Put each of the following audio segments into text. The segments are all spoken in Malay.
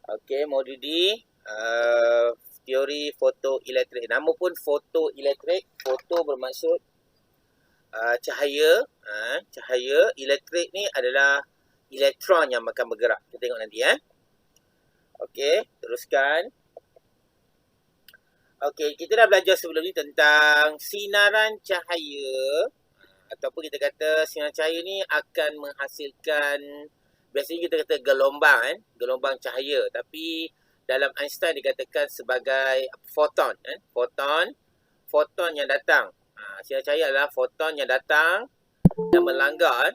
Okey, Maududi, teori fotoelektrik. Nama pun fotoelektrik. Foto bermaksud cahaya. Cahaya. Elektrik ni adalah elektron yang akan bergerak. Kita tengok nanti. Okey, teruskan. Okey, kita dah belajar sebelum ni tentang sinaran cahaya. Ataupun kita kata sinar cahaya ni akan menghasilkan, biasanya kita kata gelombang, gelombang cahaya. Tapi dalam Einstein dikatakan sebagai foton. Foton yang datang. Sinar cahaya adalah foton yang datang dan melanggar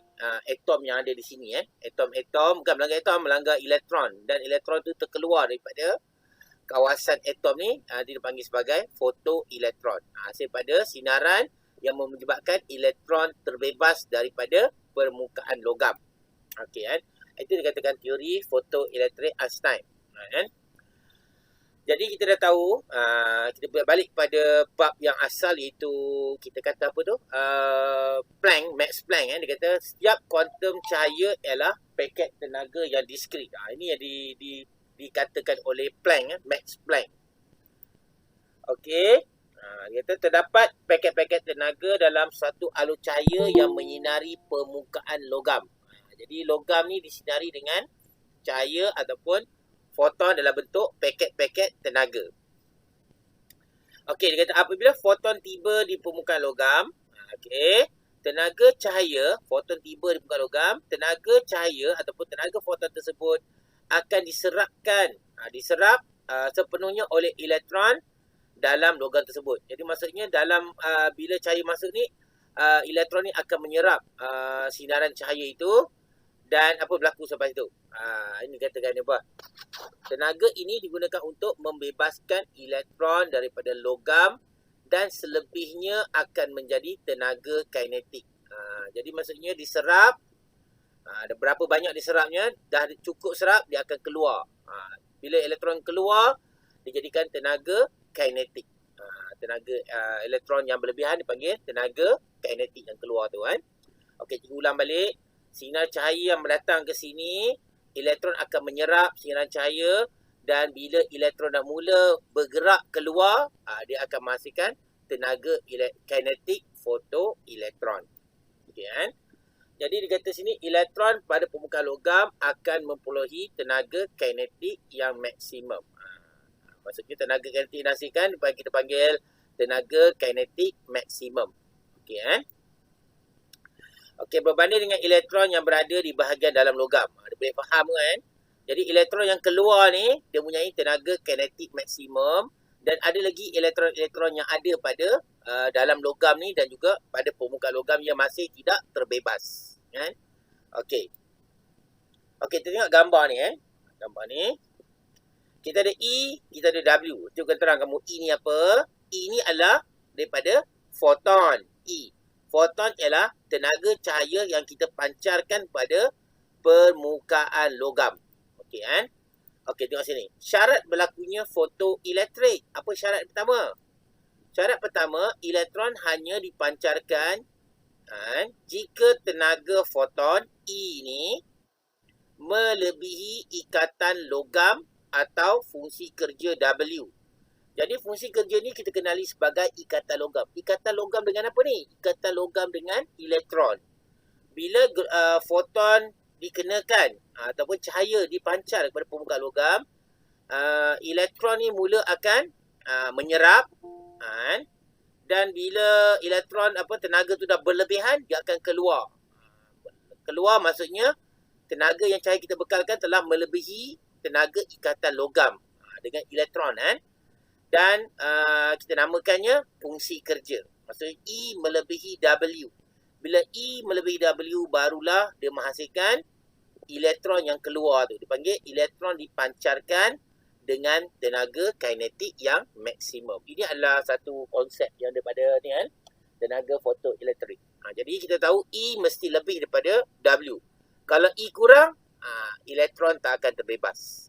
atom yang ada di sini. Atom-atom, bukan melanggar atom, melanggar elektron. Dan elektron tu terkeluar daripada kawasan atom ni, dipanggil sebagai fotoelektron. Hasil pada sinaran yang menyebabkan elektron terbebas daripada permukaan logam. Okey kan? Itu dikatakan teori fotoelektrik Einstein. Kan? Jadi kita dah tahu, kita balik pada bab yang asal, iaitu kita kata apa tu? Planck, Max Planck. Dia kata setiap kuantum cahaya ialah paket tenaga yang diskrit. Ini yang dikatakan oleh Planck, Max Planck. Okey. Dia kata terdapat paket-paket tenaga dalam satu alur cahaya yang menyinari permukaan logam. Jadi logam ni disinari dengan cahaya ataupun foton dalam bentuk paket-paket tenaga. Okey, dia kata apabila foton tiba di permukaan logam, okey, tenaga cahaya, foton tiba di permukaan logam, tenaga cahaya ataupun tenaga foton tersebut akan diserap sepenuhnya oleh elektron dalam logam tersebut. Jadi maksudnya dalam bila cahaya masuk ni, elektron ni akan menyerap sinaran cahaya itu, dan apa berlaku sampai itu. Ini katakan apa? Tenaga ini digunakan untuk membebaskan elektron daripada logam dan selebihnya akan menjadi tenaga kinetik. Jadi maksudnya diserap, ada berapa banyak diserapnya, dah cukup serap, dia akan keluar. Bila elektron keluar, dijadikan tenaga kinetik. Tenaga elektron yang berlebihan dipanggil tenaga kinetik yang keluar tu kan. Okey, kita ulang balik. Sinar cahaya yang datang ke sini, elektron akan menyerap sinaran cahaya, dan bila elektron dah mula bergerak keluar, dia akan menghasilkan tenaga kinetik fotoelektron. Okey kan? Jadi dikata sini elektron pada permukaan logam akan memperolehi tenaga kinetik yang maksimum. Maksudnya tenaga kinetik yang dihasilkan kita panggil tenaga kinetik maksimum. Okey kan? Okey, berbanding dengan elektron yang berada di bahagian dalam logam. Dia boleh faham kan? Jadi elektron yang keluar ni, dia mempunyai tenaga kinetik maksimum, dan ada lagi elektron-elektron yang ada pada dalam logam ni dan juga pada permukaan logam yang masih tidak terbebas. Kan? Okey. Okey, kita tengok gambar ni kan? Gambar ni. Kita ada E, kita ada W. Itu akan terang kamu E ni apa? E ni adalah daripada foton. E. Foton ialah tenaga cahaya yang kita pancarkan pada permukaan logam. Okey kan? Okey, tengok sini. Syarat berlakunya fotoelektrik. Apa syarat pertama? Syarat pertama, elektron hanya dipancarkan jika tenaga foton E ni melebihi ikatan logam atau fungsi kerja W. Jadi fungsi kerja ni kita kenali sebagai ikatan logam. Ikatan logam dengan apa ni? Ikatan logam dengan elektron. Bila foton dikenakan ataupun cahaya dipancar kepada permukaan logam, elektron ni mula akan menyerap, dan bila elektron tenaga tu dah berlebihan, dia akan keluar. Keluar maksudnya tenaga yang cahaya kita bekalkan telah melebihi tenaga ikatan logam dengan elektron dan kita namakannya fungsi kerja. Maksudnya E melebihi W. Bila E melebihi W, barulah dia menghasilkan elektron yang keluar tu. Dipanggil elektron dipancarkan dengan tenaga kinetik yang maksimum. Ini adalah satu konsep yang daripada ni tenaga fotoelektrik. Jadi kita tahu E mesti lebih daripada W. Kalau E kurang, elektron tak akan terbebas.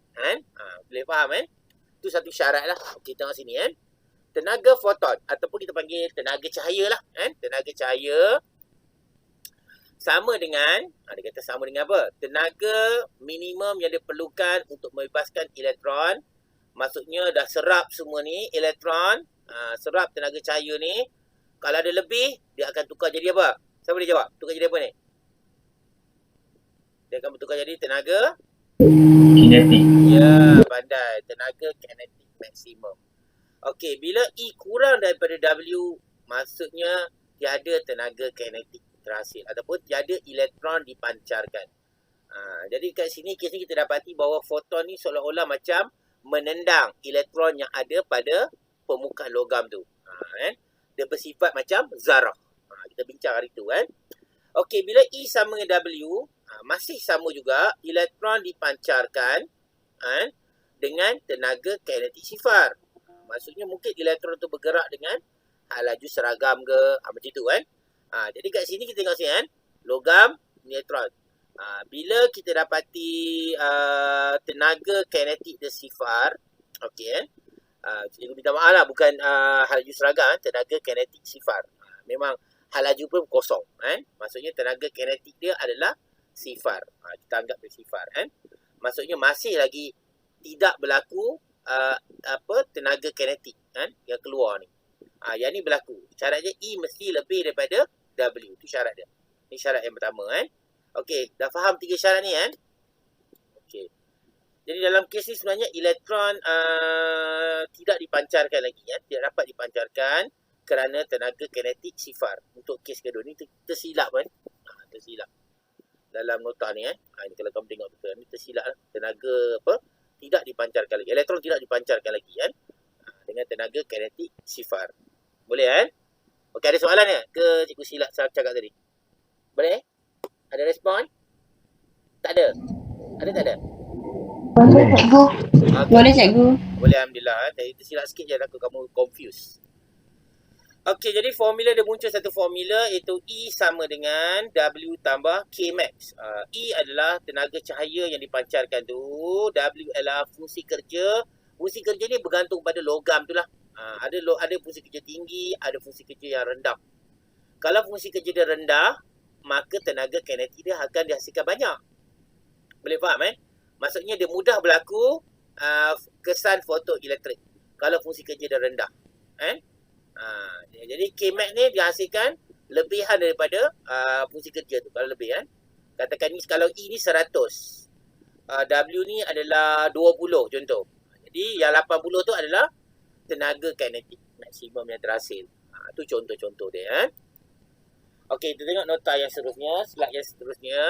Boleh faham Itu satu syarat lah. Okey, tengok sini tenaga foton ataupun kita panggil tenaga cahaya lah. Tenaga cahaya sama dengan, dia kata sama dengan apa? Tenaga minimum yang diperlukan untuk membebaskan elektron. Maksudnya dah serap semua ni elektron, serap tenaga cahaya ni. Kalau ada lebih, dia akan tukar jadi apa? Siapa boleh jawab? Tukar jadi apa ni? Dia akan bertukar jadi tenaga kinetik. ya, pandai. Tenaga kinetik maksimum. Okey, bila E kurang daripada W, maksudnya tiada tenaga kinetik terhasil ataupun tiada elektron dipancarkan. Jadi kat sini kes ni kita dapati bahawa foton ni seolah-olah macam menendang elektron yang ada pada permukaan logam tu. Kan? Dia bersifat macam zarah. Kita bincang hari tu kan. Okey, bila E sama dengan W, masih sama juga elektron dipancarkan dengan tenaga kinetik sifar. Maksudnya mungkin elektron tu bergerak dengan laju seragam ke, macam tu kan. Jadi kat sini kita tengok sini kan, logam, neutron. Bila kita dapati tenaga kinetik dia sifar, okey kan. Cikgu minta maaf lah, bukan hal laju seragam, tenaga kinetik sifar. Memang hal laju pun kosong kan. Maksudnya tenaga kinetik dia adalah sifar. Kita anggap dia sifar kan. Maksudnya masih lagi tidak berlaku tenaga kinetik kan yang keluar ni. Yang ni berlaku. Syaratnya E mesti lebih daripada W. Itu syarat dia. Ini syarat yang pertama kan. Okey, dah faham 3 syarat ni kan? Okey. Jadi dalam kes ni sebenarnya elektron tidak dipancarkan lagi kan. Tidak dapat dipancarkan kerana tenaga kinetik sifar. Untuk kes kedua ni tersilap kan. Tersilap. Dalam nota ni kan. Ini kalau kamu tengok betul. Ni tersilap lah. Tenaga apa? Tidak dipancarkan lagi. Elektron tidak dipancarkan lagi kan. Dengan tenaga kinetik sifar. Boleh kan? Okey, ada soalan ni ke cikgu silap saya cakap tadi? Boleh? Ada respon? Tak ada? Ada tak ada? Boleh cikgu. Okay. Boleh cikgu. Boleh, alhamdulillah. Tadi tersilap sikit je aku kamu confused. Okey, jadi formula dia muncul satu formula iaitu E sama dengan W tambah K max. E adalah tenaga cahaya yang dipancarkan tu. W adalah fungsi kerja. Fungsi kerja ni bergantung pada logam tu lah. Ada fungsi kerja tinggi, ada fungsi kerja yang rendah. Kalau fungsi kerja dia rendah, maka tenaga kinetik dia akan dihasilkan banyak. Boleh faham Maksudnya dia mudah berlaku kesan fotoelektrik kalau fungsi kerja dia rendah. Jadi Kmax ni dihasilkan lebihan daripada fungsi kerja tu. Kalau lebih katakan ni kalau E ni 100, W ni adalah 20 contoh. Jadi yang 80 tu adalah tenaga kinetik maksimum yang terhasil. Tu contoh-contoh dia. Okey, kita tengok nota yang seterusnya, slide yang seterusnya.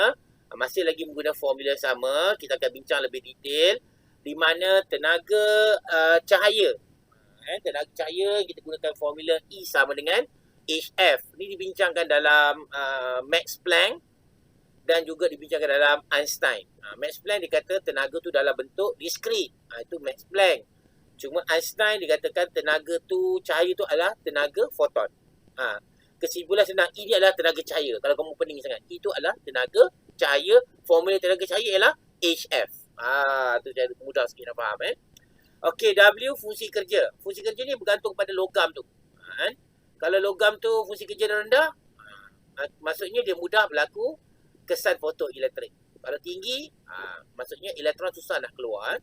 Masih lagi menggunakan formula yang sama. Kita akan bincang lebih detail di mana tenaga cahaya. Tenaga cahaya kita gunakan formula E sama dengan HF. Ini dibincangkan dalam Max Planck dan juga dibincangkan dalam Einstein. Max Planck dikata tenaga tu dalam bentuk diskrit. Itu Max Planck. Cuma Einstein dikatakan tenaga tu, cahaya tu adalah tenaga foton. Kesimpulan senang, E ni adalah tenaga cahaya. Kalau kamu pening sangat, E tu adalah tenaga cahaya. Formula tenaga cahaya ialah HF. Tu saya mudah sikit nak faham. Okey, W fungsi kerja. Fungsi kerja ni bergantung pada logam tu. Kalau logam tu fungsi kerja dia rendah, maksudnya dia mudah berlaku kesan fotoelektrik. Kalau tinggi, maksudnya elektron susah nak keluar.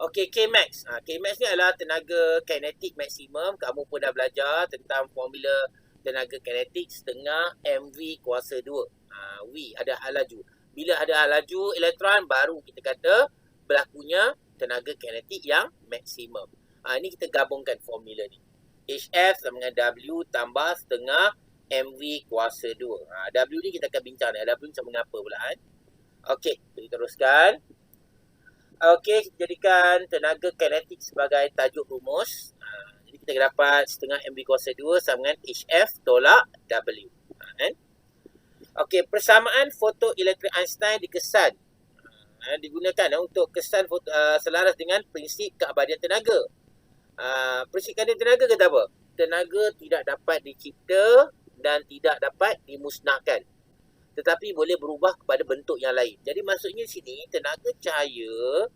Okey, Kmax. Kmax ni adalah tenaga kinetik maksimum. Kamu pun dah belajar tentang formula tenaga kinetik setengah MV kuasa 2. V ada hal laju. Bila ada hal laju elektron, baru kita kata berlakunya tenaga kinetik yang maksimum. Ini kita gabungkan formula ni. HF sama dengan W tambah setengah MV kuasa 2. W ni kita akan bincang ni. W ni sama dengan apa pula Okey, kita teruskan. Okey, kita jadikan tenaga kinetik sebagai tajuk rumus. Jadi kita dapat setengah MV kuasa 2 sama dengan HF tolak W. Okey, persamaan fotoelektrik Einstein dikesan. Digunakan untuk kesan selaras dengan prinsip keabadian tenaga. Prinsip keabadian tenaga kata apa? Tenaga tidak dapat dicipta dan tidak dapat dimusnahkan, tetapi boleh berubah kepada bentuk yang lain. Jadi maksudnya sini tenaga cahaya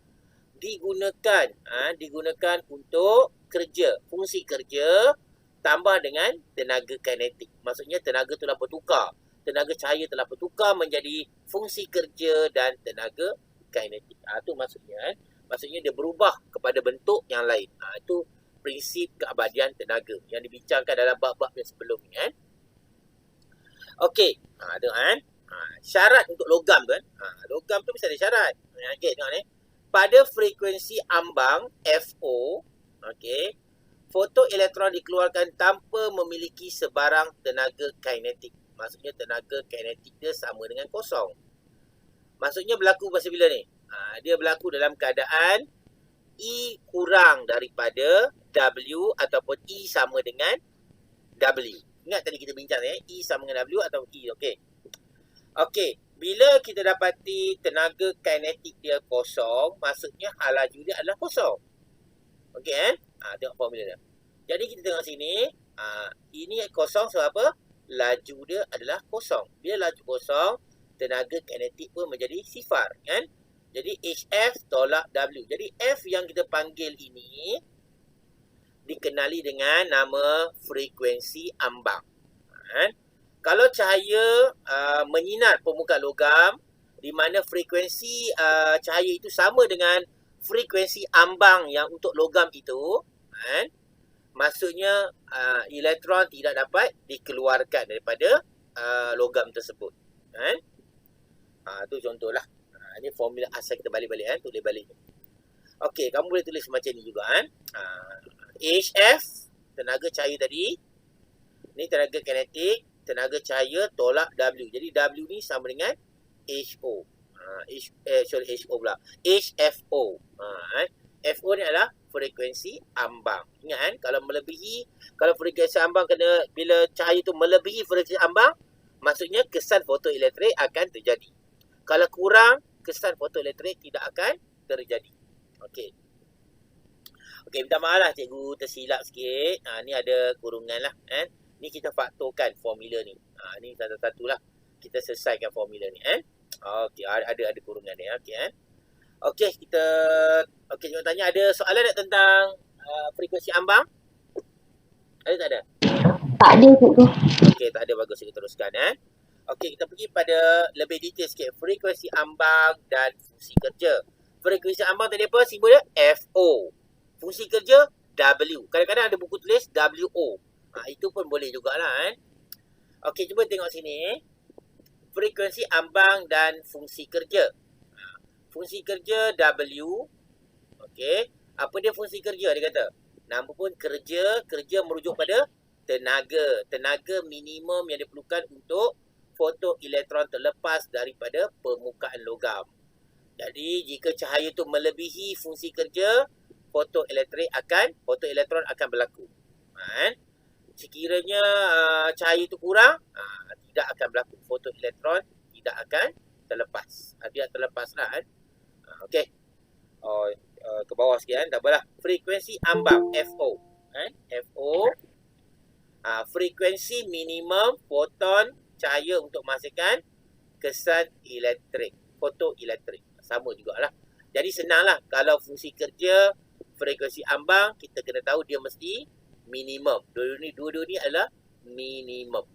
digunakan untuk kerja, fungsi kerja tambah dengan tenaga kinetik. Maksudnya tenaga tu dah bertukar. tenaga cahaya telah bertukar menjadi fungsi kerja dan tenaga kinetik. Itu maksudnya kan. Maksudnya dia berubah kepada bentuk yang lain. Itu prinsip keabadian tenaga yang dibincangkan dalam bab-bab yang sebelum ni kan. Okey, tengok kan. Syarat untuk logam tu kan. Logam tu mesti ada syarat. Okey, tengok ni. Pada frekuensi ambang FO, okey, fotoelektron dikeluarkan tanpa memiliki sebarang tenaga kinetik. Maksudnya tenaga kinetik dia sama dengan kosong. Maksudnya berlaku pasal bila ni? Dia berlaku dalam keadaan E kurang daripada W ataupun E sama dengan W. Ingat tadi kita bincang E sama dengan W atau E. Okey. Okey. Bila kita dapati tenaga kinetik dia kosong, maksudnya laju dia adalah kosong. Okey kan? Tengok formula dia. Jadi kita tengok sini. Ini kosong sebab apa? Laju dia adalah kosong. Bila laju kosong, tenaga kinetik pun menjadi sifar kan? Jadi HF tolak W. Jadi F yang kita panggil ini dikenali dengan nama frekuensi ambang. Kan? Kalau cahaya menyinar permukaan logam di mana frekuensi cahaya itu sama dengan frekuensi ambang yang untuk logam itu, kan? Maksudnya elektron tidak dapat dikeluarkan daripada logam tersebut. Kan? Itu contohlah. Ini formula asal kita balik-balik kan, tulis balik. Okey, kamu boleh tulis macam ni juga kan. HF tenaga cahaya tadi. Ni tenaga kinetik, tenaga cahaya tolak W. Jadi W ni sama dengan HO. HO pula. HFO. FO ni adalah frekuensi ambang. Ingat kan, kalau frekuensi ambang kena, bila cahaya tu melebihi frekuensi ambang, maksudnya kesan fotoelektrik akan terjadi. Kalau kurang, kesan fotoelektrik tidak akan terjadi. Okey. Okey, minta maaf lah cikgu tersilap sikit. Ni ada kurungan lah kan. Ni kita faktorkan formula ni. Ni satu-satu lah. Kita selesaikan formula ni kan. Okey, ada kurungan ni. Okey kan. Okey, okey, cikgu tanya ada soalan tak tentang frekuensi ambang? Ada tak ada? Tak ada cikgu. Okey, tak ada, bagus kita teruskan Okey, kita pergi pada lebih detail sikit. Frekuensi ambang dan fungsi kerja. Frekuensi ambang tadi apa? Simbol dia FO. Fungsi kerja W. Kadang-kadang ada buku tulis WO. Itu pun boleh jugalah kan. Okey, cuba tengok sini. Frekuensi ambang dan fungsi kerja. Fungsi kerja W. Okey. Apa dia fungsi kerja dia kata? Nama pun kerja. Kerja merujuk pada tenaga. Tenaga minimum yang diperlukan untuk fotoelektron terlepas daripada permukaan logam. Jadi jika cahaya itu melebihi fungsi kerja, fotoelektron akan berlaku. Sekiranya cahaya itu kurang, tidak akan berlaku. Fotoelektron tidak akan terlepas. Tidak terlepas lah kan. Okey. Ke bawah sikit kan. Tak apalah. Frekuensi ambang FO. FO. Frekuensi minimum foton cahaya untuk menghasilkan kesan elektrik, fotoelektrik. Sama jugalah. Jadi senanglah kalau fungsi kerja, frekuensi ambang, kita kena tahu dia mesti minimum. Dua-dua ni adalah minimum.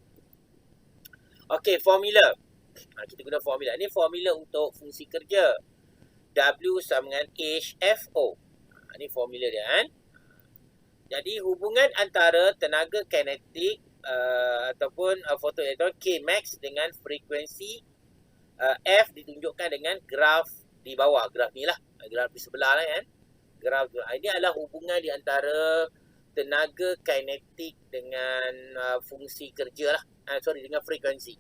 Okey, formula. Kita guna formula. Ini formula untuk fungsi kerja. W sama dengan HFO. Ini formula dia kan. Jadi hubungan antara tenaga kinetik ataupun fotoelektron Kmax dengan frekuensi F ditunjukkan dengan graf di bawah. Graf ni lah. Graf di sebelah lah kan. Graf ini adalah hubungan di antara tenaga kinetik dengan fungsi kerja lah. Dengan frekuensi.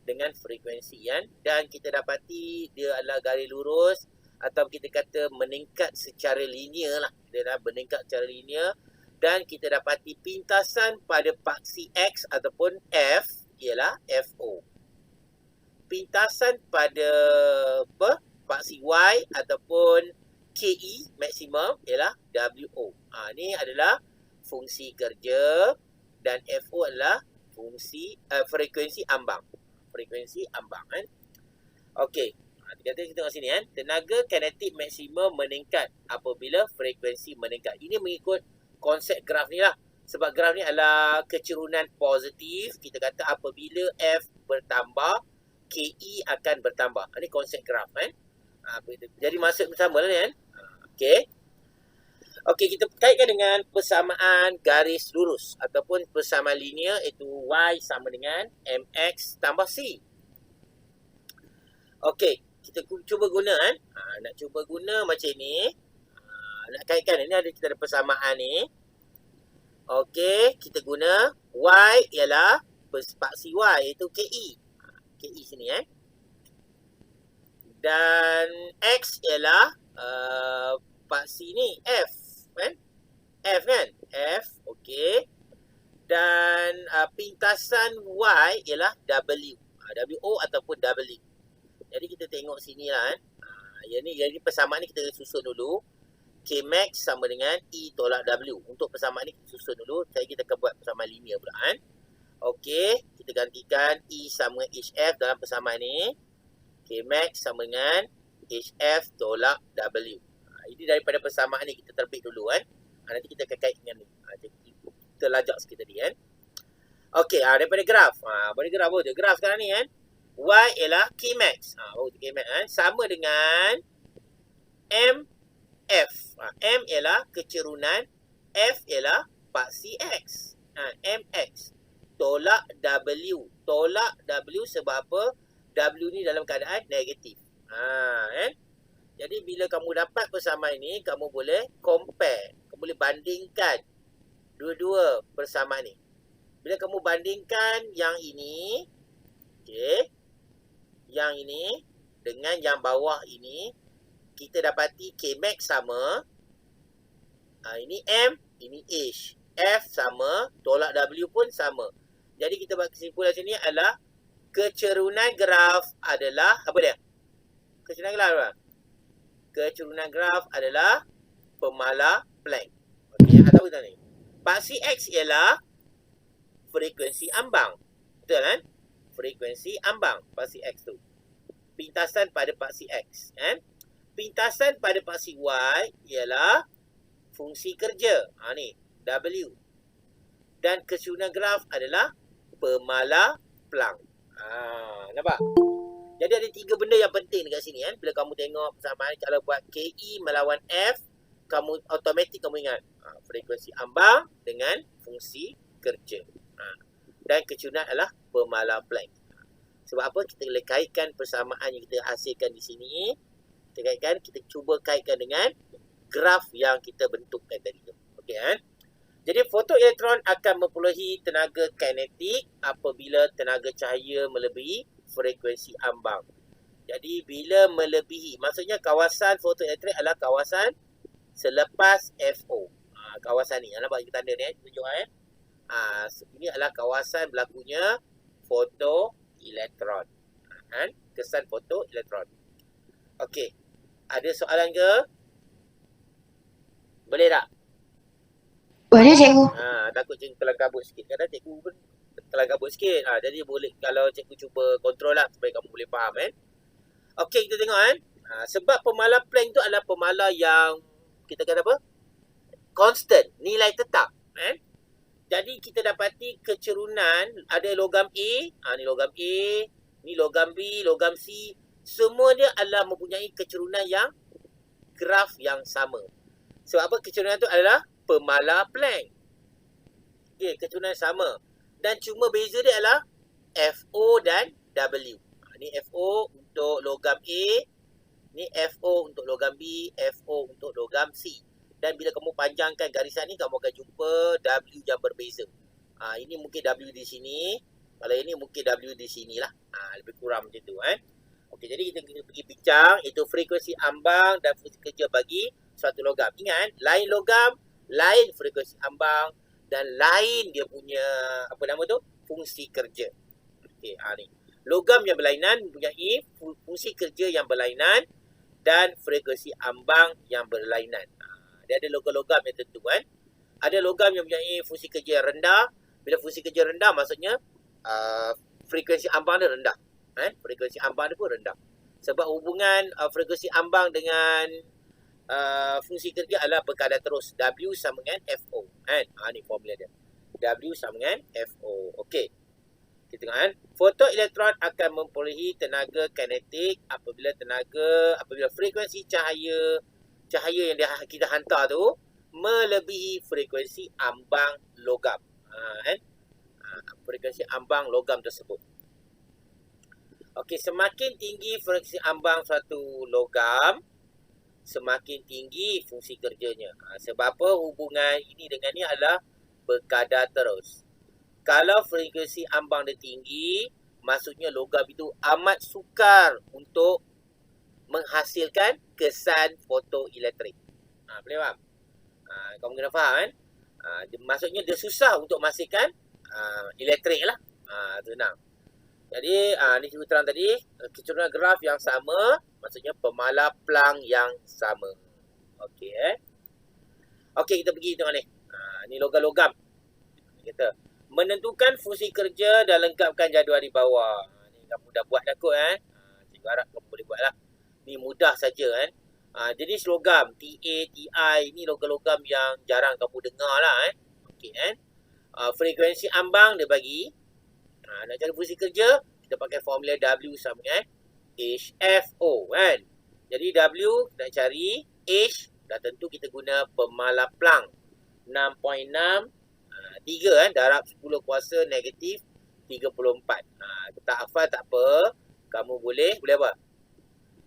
Dengan frekuensi kan. Dan kita dapati dia adalah garis lurus atau kita kata meningkat secara linear lah. Dia dah meningkat secara linear. Dan kita dapati pintasan pada paksi X ataupun F ialah FO. Pintasan pada paksi Y ataupun KE maksimum ialah WO. Ini adalah fungsi kerja dan FO adalah fungsi frekuensi ambang. Frekuensi ambang kan. Okey. Kita tengok sini kan. Tenaga kinetik maksimum meningkat apabila frekuensi meningkat. Ini mengikut konsep graf ni lah. Sebab graf ni adalah kecerunan positif. Kita kata apabila F bertambah, KE akan bertambah. Ini konsep graf kan. Jadi maksud bersama lah kan. Okey. Okey, kita kaitkan dengan persamaan garis lurus ataupun persamaan linear, iaitu Y sama dengan MX tambah C. Okey, kita cuba guna kan. Nak cuba guna macam ni. Nak kaitkan, ini kita ada persamaan ni. Okey, kita guna Y ialah paksi Y, iaitu KE. KE sini Dan X ialah paksi ni F kan. F kan. F, okey. Dan pintasan Y ialah W. WO ataupun W. Jadi kita tengok sini lah kan. Jadi persamaan ni kita susun dulu. Kmax sama dengan E tolak W. Untuk persamaan ni kita susun dulu. Kita akan buat persamaan linear pula kan. Okey, kita gantikan E sama dengan HF dalam persamaan ni. Kmax sama dengan HF tolak W. Ini daripada persamaan ni kita terbit dulu kan. Nanti kita akan kait dengan ni. Kita lajak sikit tadi kan. Okey, daripada graf. Daripada graf apa tu? Graf sekarang ni kan. Y ialah Kmax. Kmax kan. Sama dengan MF. M ialah kecerunan. F ialah paksi X. MX. Tolak W. Tolak W sebab apa? W ni dalam keadaan negatif. Kan? Jadi bila kamu dapat persamaan ini, kamu boleh compare. Kamu boleh bandingkan dua-dua persamaan ni. Bila kamu bandingkan yang ini, okey, yang ini dengan yang bawah ini, kita dapati Kmax sama. Ini M, ini H. F sama, tolak W pun sama. Jadi kita buat kesimpulan sini adalah kecerunan graf adalah apa dia? Kecerunan graf apa? Kecerunan graf adalah pemalar Planck. Okey, yang tahu kita ni. Paksi X ialah frekuensi ambang. Betul kan? Frekuensi ambang paksi X tu. Pintasan pada paksi X, kan? Pintasan pada paksi Y ialah fungsi kerja. Ni W. Dan kecerunan graf adalah pemalar Planck. Nampak? Jadi ada 3 benda yang penting dekat sini kan. Bila kamu tengok persamaan kalau buat KE melawan F, kamu automatik kamu ingat frekuensi ambang dengan fungsi kerja. Dan kecerunan adalah pemalar Planck. Sebab apa? Kita boleh kaitkan persamaan yang kita hasilkan di sini. Kita cuba kaitkan dengan graf yang kita bentukkan tadi tu. Okey kan? Jadi fotoelektron akan memperolehi tenaga kinetik apabila tenaga cahaya melebihi frekuensi ambang. Jadi bila melebihi, maksudnya kawasan fotoelektrik adalah kawasan selepas FO. Kawasan ni, nampak kita tanda ni, tunjuk ini adalah kawasan berlakunya fotoelektron. Kesan fotoelektron. Okey. Ada soalan ke? Boleh tak? Boleh cikgu. Takut cikgu kelam kabut sikit. Kadang cikgu pun kelam kabut sikit. Jadi boleh kalau cikgu cuba kontrol lah supaya kamu boleh faham kan. Okey, kita tengok kan. Sebab pemalar Planck tu adalah pemalar yang kita kata apa? Constant, nilai tetap kan. Jadi kita dapati kecerunan ada logam A, ni logam A, ni logam B, logam C, semua dia adalah mempunyai kecerunan yang graf yang sama. Sebab apa? Kecerunan tu adalah pemalar Planck. Okey, kecerunan sama. Dan cuma beza dia adalah FO dan W. Ni FO untuk logam A, ni FO untuk logam B, FO untuk logam C. Dan bila kamu panjangkan garisan ni, kamu akan jumpa W yang berbeza. Ini mungkin W di sini. Kalau ini mungkin W di sini lah. Lebih kurang macam tu kan. Okey, jadi kita pergi bincang. Itu frekuensi ambang dan fungsi kerja bagi suatu logam. Ingat, lain logam, lain frekuensi ambang. Dan lain dia punya, apa nama tu? Fungsi kerja. Okey, ni. Logam yang berlainan mempunyai fungsi kerja yang berlainan dan frekuensi ambang yang berlainan. Dia ada logam-logam yang tentu kan. Ada logam yang mempunyai fungsi kerja yang rendah. Bila fungsi kerja rendah maksudnya frekuensi ambang dia rendah. Frekuensi ambang dia pun rendah. Sebab hubungan frekuensi ambang dengan fungsi kerja adalah berkadar terus. W sama dengan FO. Ni formula dia. W sama dengan FO. Okey. Kita tengok kan. Fotoelektron akan memperolehi tenaga kinetik apabila frekuensi cahaya yang kita hantar tu melebihi frekuensi ambang logam. Kan? Frekuensi ambang logam tersebut. Okey, semakin tinggi frekuensi ambang suatu logam, semakin tinggi fungsi kerjanya. Sebab apa hubungan ini dengan ni adalah berkadar terus. Kalau frekuensi ambang dia tinggi, maksudnya logam itu amat sukar untuk menghasilkan kesan fotoelektrik. Boleh faham? Kamu kena faham kan? Maksudnya dia susah untuk menghasilkan elektrik lah. Senang. Jadi, ni cikgu terang tadi, kecenderungan graf yang sama, maksudnya pemalar Planck yang sama. Okey, Okey, kita pergi tengok ni. Ni logam-logam. Kita menentukan fungsi kerja dan lengkapkan jadual di bawah. Ni kamu dah buat dah kot Cikgu harap kamu boleh buat lah. Ni mudah saja kan. Jadi logam TA, TI, ni logam-logam yang jarang kamu dengar lah Okey frekuensi ambang dia bagi. Nak cari fungsi kerja, kita pakai formula W sama dengan HFO kan. Jadi W nak cari, H dah tentu kita guna pemalar Planck 6.6 3 darab 10 kuasa negatif 34. Tak hafal tak apa. Kamu boleh apa?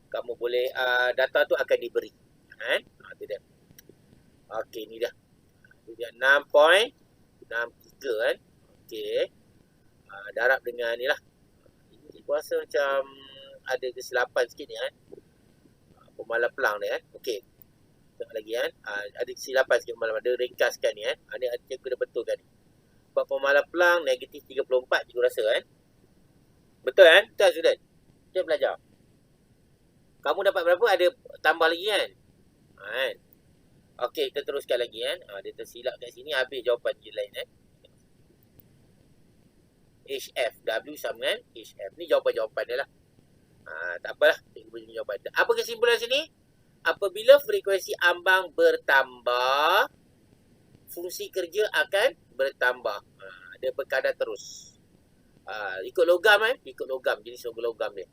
Kamu boleh data tu akan diberi. Kan? Itu dia. Okey, ni dah. Itu dia 6.63 kan. Okey. Darab dengan ni lah. Ini kuasa macam ada kesilapan sikit ni kan. Pemalar Planck ni kan. Okey. Tengok lagi kan. Ada kesilapan sikit pemalar. Ada ringkaskan ni kan. Ni cikgu dah betulkan ni. Sebab pemalar Planck negatif 34 cikgu rasa kan. Betul kan? Betul student? Kita belajar. Kamu dapat berapa? Ada tambah lagi kan? Okey, kita teruskan lagi kan. Dia tersilap kat sini. Habis jawapan je lain HF. W sama dengan HF. Ni jawapan-jawapan dia lah. Tak apalah. Cikgu beri jawapan. Apa kesimpulan sini? Apabila frekuensi ambang bertambah, fungsi kerja akan bertambah. Dia berkadar terus. Ikut logam ikut logam. Jenis logam dia.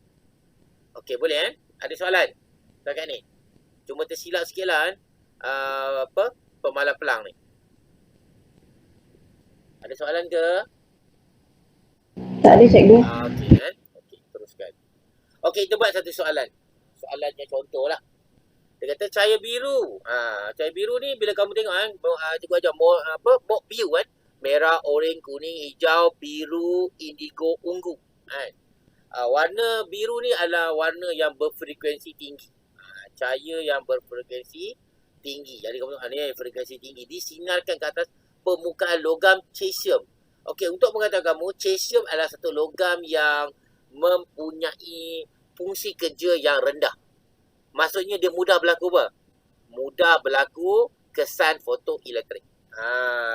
Okey, boleh Ada soalan? Dekat ni. Cuma tersilap sikit lah pemalar Planck ni. Ada soalan ke? Tak ada cikgu. Okey Okey, teruskan. Okey, kita buat satu soalan. Soalannya contoh lah. Dia kata cahaya biru. Cahaya biru ni bila kamu tengok cikgu ajar mode biru merah, oranye, kuning, hijau, biru, indigo, ungu. Warna biru ni adalah warna yang berfrekuensi tinggi. Cahaya yang berfrekuensi tinggi. Jadi kamu tengok ni frekuensi tinggi disinarkan ke atas permukaan logam cesium. Okey, untuk mengatakan kamu, cesium adalah satu logam yang mempunyai fungsi kerja yang rendah. Maksudnya dia mudah berlaku apa? Mudah berlaku kesan fotoelektrik.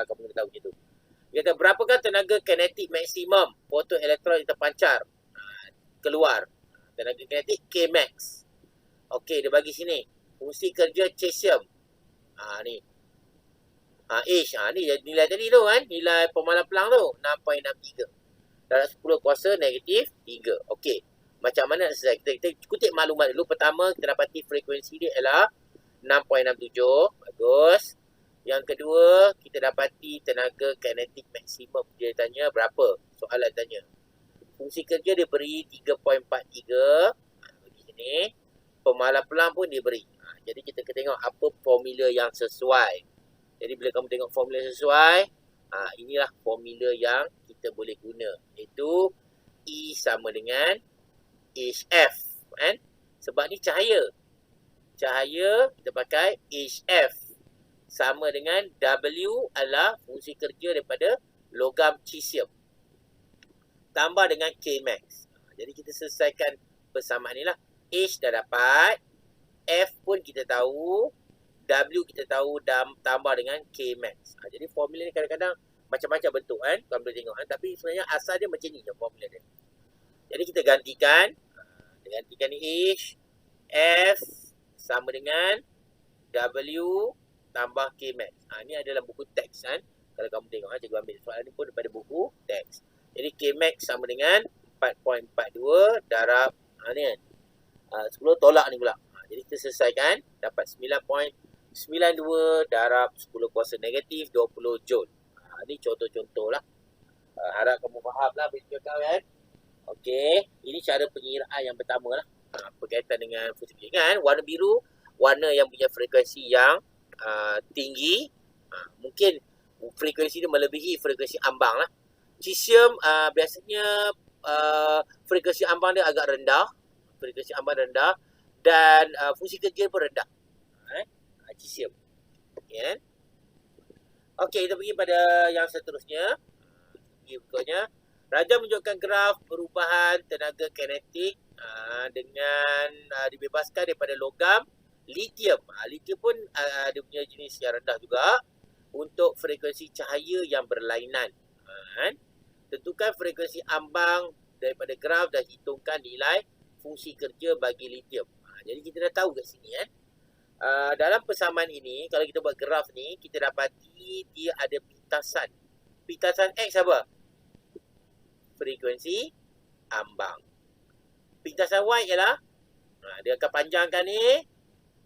Kamu kena tahu macam tu. Dia kata, berapakah tenaga kinetik maksimum fotoelektron yang terpancar keluar? Tenaga kinetik Kmax. Okey, dia bagi sini. Fungsi kerja cesium. Ni. H. Ni nilai tadi tu kan. Nilai pemalar Planck tu. 6.63. Dalam 10 kuasa negatif 3. Okey. Macam mana nak selesai? Kita kutip maklumat dulu. Pertama, kita dapati frekuensi dia ialah 6.67. Bagus. Yang kedua, kita dapati tenaga kinetik maksimum. Dia tanya berapa? Soalan tanya. Fungsi kerja dia beri 3.43. Bagi sini. Pemalar Planck pun dia beri. Jadi kita kena tengok apa formula yang sesuai. Jadi bila kamu tengok formula sesuai, inilah formula yang kita boleh guna. Iaitu E sama dengan HF kan? Sebab ni cahaya. Cahaya kita pakai HF sama dengan W adalah fungsi kerja daripada logam cesium tambah dengan Kmax. Jadi kita selesaikan persamaan ni lah. H dah dapat, F pun kita tahu, W kita tahu tambah dengan Kmax. Jadi formula ni kadang-kadang macam-macam bentuk kan. Kamu boleh tengok tapi sebenarnya asal dia macam ni je formula dia. Jadi kita gantikan ni H, F sama dengan W tambah Kmax. Ni adalah buku teks kan. Kalau kamu tengok cikgu ambil soalan ni pun daripada buku teks. Jadi Kmax sama dengan 4.42 darab ni kan. 10 tolak ni pula. Jadi kita selesaikan dapat 9.92 darab 10 kuasa negatif 20 Joule. Ni contoh-contoh lah. Harap kamu faham lah video kau kan. Okey, ini cara pengiraan yang pertama lah. Berkaitan dengan fungsi kan. Warna biru, warna yang punya frekuensi yang tinggi. Mungkin frekuensi dia melebihi frekuensi ambang lah. Cesium biasanya frekuensi ambang dia agak rendah. Frekuensi ambang rendah. Dan fungsi kerja pun rendah. Cesium. Okay. Okey, kita pergi pada yang seterusnya. Berikutnya, Raja menunjukkan graf perubahan tenaga kinetik dengan dibebaskan daripada logam litium. Litium pun ada punya jenis yang rendah juga untuk frekuensi cahaya yang berlainan. Tentukan frekuensi ambang daripada graf dan hitungkan nilai fungsi kerja bagi litium. Jadi kita dah tahu kat sini kan. Dalam persamaan ini, kalau kita buat graf ni, kita dapati dia ada pintasan. Pintasan X apa? Frekuensi ambang. Pintasan Y ialah dia akan panjangkan ni.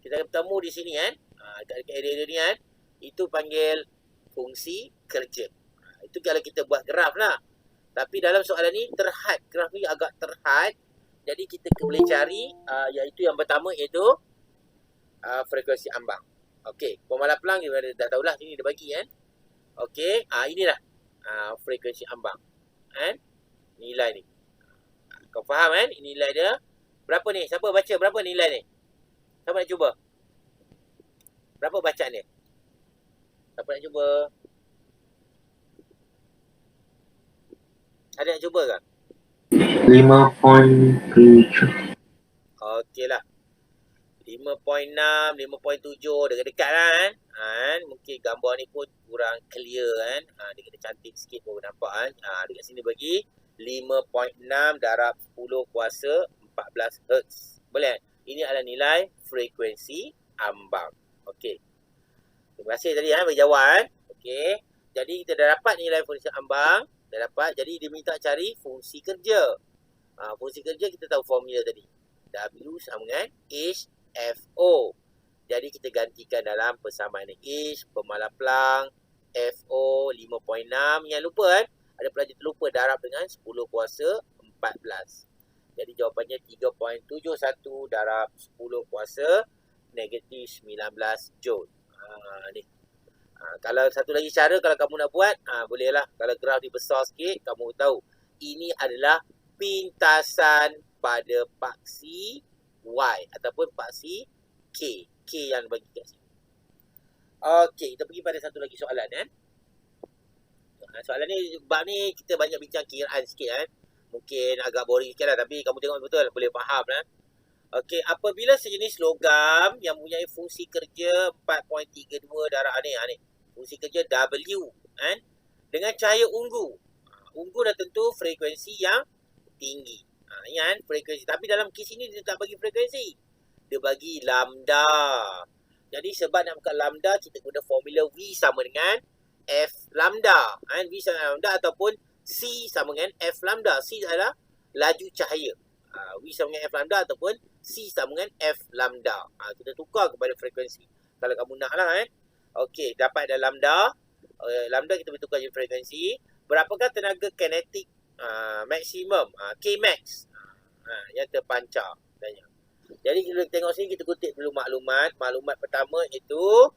Kita akan bertemu di sini kan. Dekat area ni kan. Itu panggil fungsi kerja. Itu kalau kita buat graf lah. Tapi dalam soalan ni terhad. Graf ni agak terhad. Jadi kita boleh cari iaitu yang pertama iaitu frekuensi ambang. Okey, pemalas pelang dia dah tahulah sini dia bagi kan. Okey, inilah frekuensi ambang. Kan? Nilai ni. Kau faham kan? Nilai dia berapa ni? Siapa baca berapa nilai ni? Siapa nak cuba? Berapa bacaan dia? Siapa nak cuba? Ada nak cuba ke? 5.7. Okey lah. 5.6, 5.7 dekat-dekat lah kan. Mungkin gambar ni pun kurang clear kan. Dia kena cantik sikit baru nampak kan. Dekat sini bagi 5.6 darab 10 kuasa 14 Hz. Boleh kan? Ini adalah nilai frekuensi ambang. Okey. Terima kasih tadi berjawab kan. Okey. Jadi kita dah dapat nilai frekuensi ambang. Dah dapat. Jadi dia minta cari fungsi kerja. Fungsi kerja kita tahu formula tadi. W sama dengan HFO. Jadi kita gantikan dalam persamaan ni. H pemalas pelang. FO 5.6. Yang lupa kan. Ada pelajar terlupa darab dengan 10 kuasa 14. Jadi jawapannya 3.71 darab 10 kuasa negatif 19 Joule. Ni. Kalau satu lagi cara kalau kamu nak buat, bolehlah. Kalau graf ni besar sikit, kamu tahu. Ini adalah pintasan pada paksi Y ataupun paksi K. K yang bagi kat sini. Okey, kita pergi pada satu lagi soalan kan. Soalan ni, bab ni kita banyak bincang kiraan sikit kan. Mungkin agak boring sikit lah, tapi kamu tengok betul boleh faham lah. Okey, apabila sejenis logam yang mempunyai fungsi kerja 4.32 darab ni, fungsi kerja W kan, dengan cahaya ungu. Ungu dah tentu frekuensi yang tinggi. Kan frekuensi, tapi dalam kes ini dia tak bagi frekuensi. Dia bagi lambda. Jadi sebab nak buka lambda, kita guna formula V sama dengan F lambda. V sama dengan lambda ataupun C sama dengan F lambda. C adalah laju cahaya. V sama dengan F lambda ataupun C sama dengan F lambda. Kita tukar kepada frekuensi. Kalau kamu nak lah kan. Okey, dapat ada lambda. Lambda kita boleh tukar je frekuensi. Berapakah tenaga kinetik maksimum? Kmax. Yang terpancar. Jadi kita tengok sini, kita kutip dulu maklumat. Maklumat pertama itu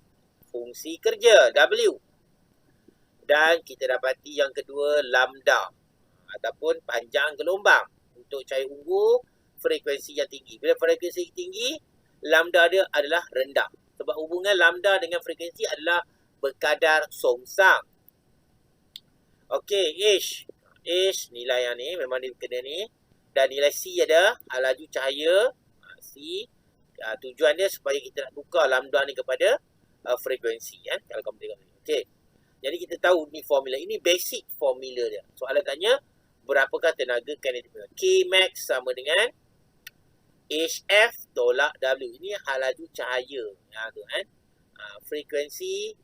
fungsi kerja W. Dan kita dapati yang kedua lambda ataupun panjang gelombang. Untuk cahaya ungu, frekuensi yang tinggi. Bila frekuensi tinggi, lambda dia adalah rendah. Sebab hubungan lambda dengan frekuensi adalah berkadar songsang. Okey, H nilai yang ni memang dia kena ni. Dan nilai C ada laju cahaya. C tujuan dia supaya kita nak tukar lambda ni kepada frekuensi kan. Kalau kamu tengok ni. Okey. Jadi kita tahu ni formula. Ini basic formula dia. Soalan tanya, berapakah tenaga kinetik? Kmax sama dengan HF tolak W. Ini laju cahaya. Tu kan. Frekuensi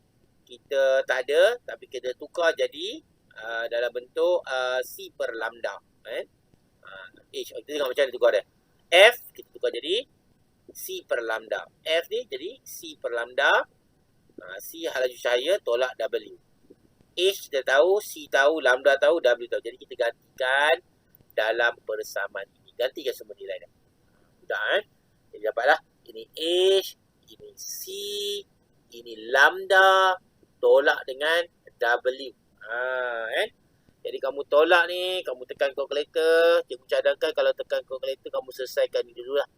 kita tak ada, tapi kita tukar jadi dalam bentuk C per lambda. H. Kita tengok macam mana tukar dia. F kita tukar jadi C per lambda. F ni jadi C per lambda. C laju cahaya tolak W. H kita tahu, C tahu, lambda tahu, W tahu. Jadi kita gantikan dalam persamaan ini. Gantikan semua nilai dia. Mudah kan? Jadi dapatlah ini H, ini C, ini lambda tolak dengan W. Kan? Jadi kamu tolak ni, kamu tekan kalkulator. Cikgu cadangkan kalau tekan kalkulator kamu selesaikan ni dulu lah.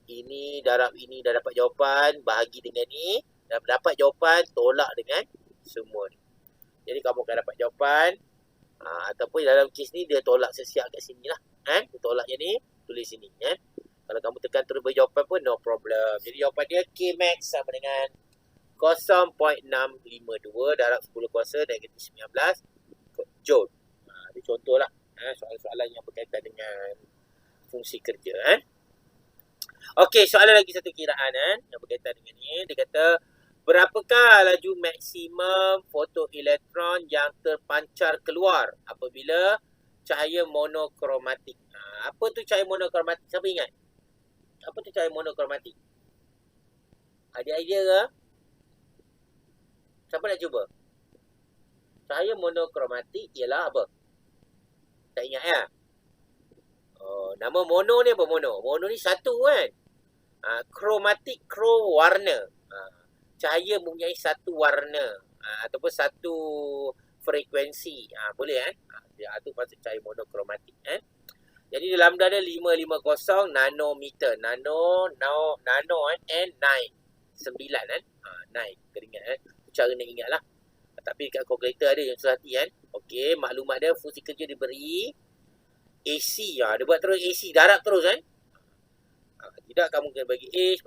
Ini darab ini dah dapat jawapan, bahagi dengan ni, dah dapat jawapan, tolak dengan semua ni. Jadi kamu akan dapat jawapan. Ataupun dalam kes ni dia tolak sesiap kat sini lah. Dia tolak je ni, tulis sini. Kalau kamu tekan terus berjawapan pun no problem. Jadi jawapan dia Kmax sama dengan 0.652 darab 10 kuasa negatif 19 Joule. Ini contoh lah. Soalan-soalan yang berkaitan dengan fungsi kerja. Okey, soalan lagi satu kiraan yang berkaitan dengan ni. Dia kata, berapakah laju maksimum fotoelektron yang terpancar keluar apabila cahaya monokromatik? Apa tu cahaya monokromatik? Siapa ingat? Apa tu cahaya monokromatik? Ada idea ke? Siapa nak cuba? Cahaya monokromatik ialah apa? Tak ingat ya? Nama mono ni apa mono? Mono ni satu kan? Kromatik, warna. Cahaya mempunyai satu warna. Ataupun satu frekuensi. Boleh kan? Itu maksud cahaya monokromatik. Jadi lambda dia 550 nanometer. Nano and 9. 9 kan? 9. Kena ingat cara nak ingat lah. Tapi kat kalkulator ada yang susah hati kan. Okey, maklumat dia fungsi kerja diberi AC. Dia buat terus AC, darab terus kan. Tidak kamu kena bagi H,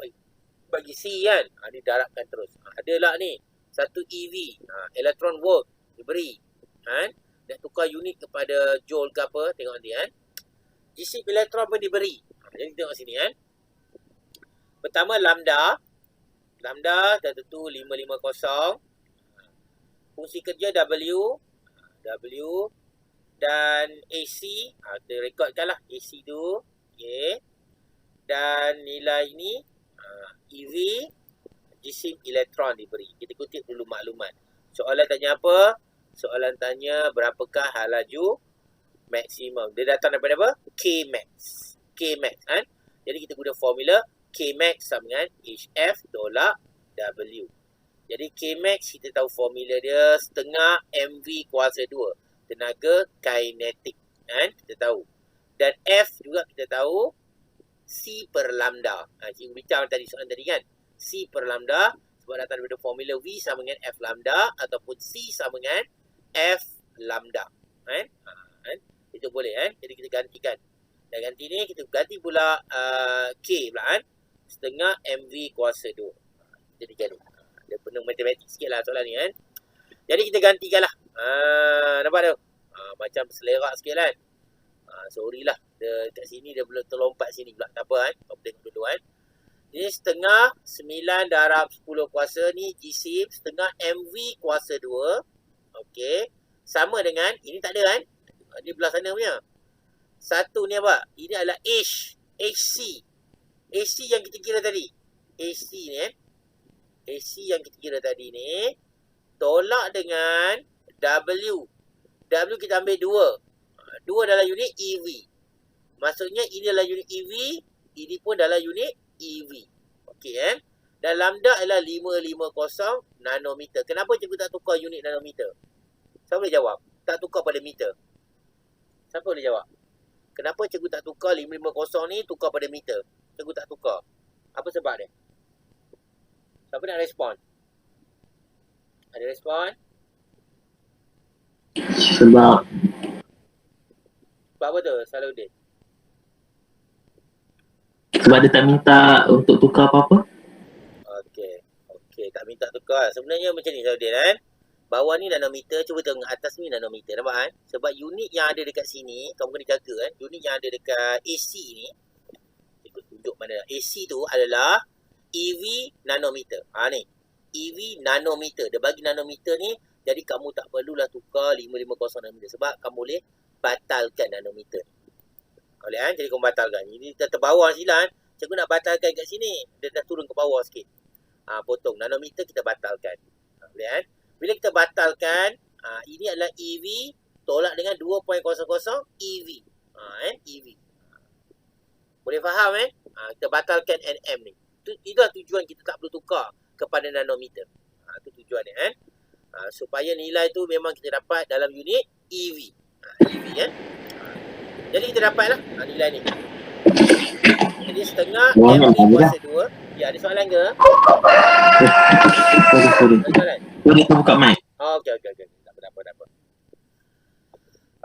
bagi C kan. Dia darabkan terus. Adalah ni, satu EV, electron volt diberi. Nak tukar unit kepada joule ke apa, tengok nanti kan. Isi elektron pun diberi. Jadi tengok sini kan. Pertama lambda. Lambda dah tentu 550. Fungsi kerja W dan AC, kita rekodkan lah AC tu. Okay. Dan nilai ni EV, jisim elektron diberi. Kita kutip dulu maklumat. Soalan tanya apa? Soalan tanya berapakah laju maksimum. Dia datang daripada apa? Kmax. Kmax kan? Jadi kita guna formula Kmax sama dengan HF tolak W. Jadi Kmax kita tahu formula dia setengah MV kuasa 2. Tenaga kinetik. Kita tahu. Dan F juga kita tahu C per lambda. Cikgu bincang tadi soalan tadi kan. C per lambda sebab datang daripada formula V sama dengan F lambda ataupun C sama dengan F lambda. Itu boleh Jadi kita gantikan. Dan ganti ni kita ganti pula K pula setengah MV kuasa 2. Jadi dia penuh matematik sikit lah soalan ni Jadi kita gantikan lah. Nampak tu? Macam selerak sikit kan. Sorry lah. Dia kat sini dia belum terlompat sini pula. Tak apa Kau tengok dulu Ini setengah 9 darab 10 kuasa ni jisim setengah MV kuasa 2. Okey. Sama dengan, ini tak ada Di belah sana punya. Satu ni apa? Ini adalah HC. HC yang kita kira tadi. HC ni AC yang kita kira tadi ni tolak dengan W. W kita ambil 2. 2 adalah unit EV. Maksudnya ini adalah unit EV, ini pun adalah unit EV. Okey Dan lambda adalah 550 nanometer. Kenapa cikgu tak tukar unit nanometer? Siapa boleh jawab? Tak tukar pada meter. Siapa boleh jawab? Kenapa cikgu tak tukar 550 ni tukar pada meter? Cikgu tak tukar. Apa sebab dia? Siapa nak respon? Ada respon? Sebab apa tu, Salahuddin? Sebab dia tak minta untuk tukar apa-apa. Okey, tak minta tukar. Sebenarnya macam ni Salahuddin Bawah ni nanometer, cuba tengok atas ni nanometer. Nampak Sebab unit yang ada dekat sini, kamu kena jaga unit yang ada dekat AC ni. Cikgu tunjuk mana. AC tu adalah EV nanometer. Ni. EV nanometer. Dia bagi nanometer ni Jadi kamu tak perlulah tukar 550 nanometer sebab kamu boleh batalkan nanometer. Boleh kan? Jadi kamu batalkan. Ini dah terbawah sila kan. Cikgu nak batalkan kat sini. Dia dah turun ke bawah sikit. Potong. Nanometer kita batalkan. Boleh kan? Bila kita batalkan, ini adalah EV tolak dengan 2.00 EV. EV. Boleh faham kan? Kita batalkan NM ni. Itulah tujuan kita tak perlu tukar kepada nanometer. Itu tujuan dia kan. Supaya nilai tu memang kita dapat dalam unit EV. EV kan. Jadi kita dapatlah nilai ni. Jadi setengah MV kuasa 2. Ya, ada soalan ke? Sorry. Ada soalan? Boleh kau buka mic? Okey. Tak apa.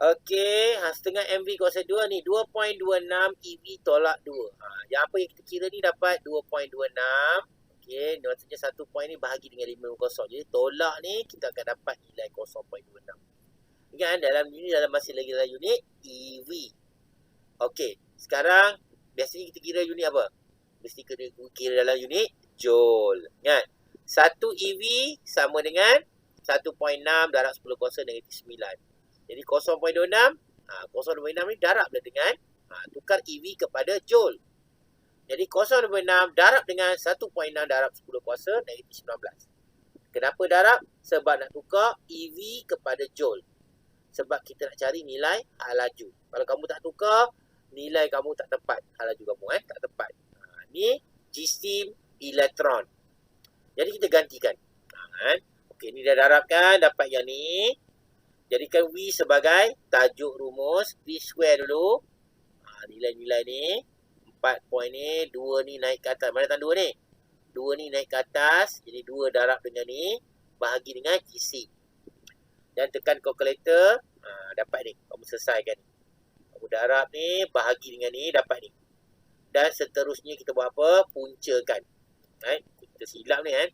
Okey, setengah MV kuasa 2 ni 2.26 EV tolak 2. Yang apa yang kita kira ni dapat 2.26. Okey, maksudnya satu point ni bahagi dengan 550. Jadi tolak ni kita akan dapat nilai 0.26. Ingat kan dalam masih lagi dalam unit EV. Okey, sekarang biasanya kita kira unit apa? Mesti kira dalam unit Joule. Ingat, 1 EV sama dengan 1.6 darab 10 kuasa negatif 9. Jadi 0.26, 0.26 ni darab dengan tukar EV kepada Joule. Jadi 0.26 darab dengan 1.6 darab 10 kuasa negatif 19. Kenapa darab? Sebab nak tukar EV kepada Joule. Sebab kita nak cari nilai laju. Kalau kamu tak tukar, nilai kamu tak tepat. Laju kamu tak tepat. Ni G-steam elektron. Jadi kita gantikan. Okey, ni dah darabkan, dapat yang ni. Jadikan V sebagai tajuk rumus. V square dulu. Nilai-nilai ni. 4 point ni. 2 ni naik ke atas. Mana datang 2 ni? 2 ni naik ke atas. Jadi 2 darab dengan ni. Bahagi dengan GC. Dan tekan kalkulator. Dapat ni. Kamu selesaikan ni. Kamu darab ni. Bahagi dengan ni. Dapat ni. Dan seterusnya kita buat apa? Puncakan. Kita silap ni kan.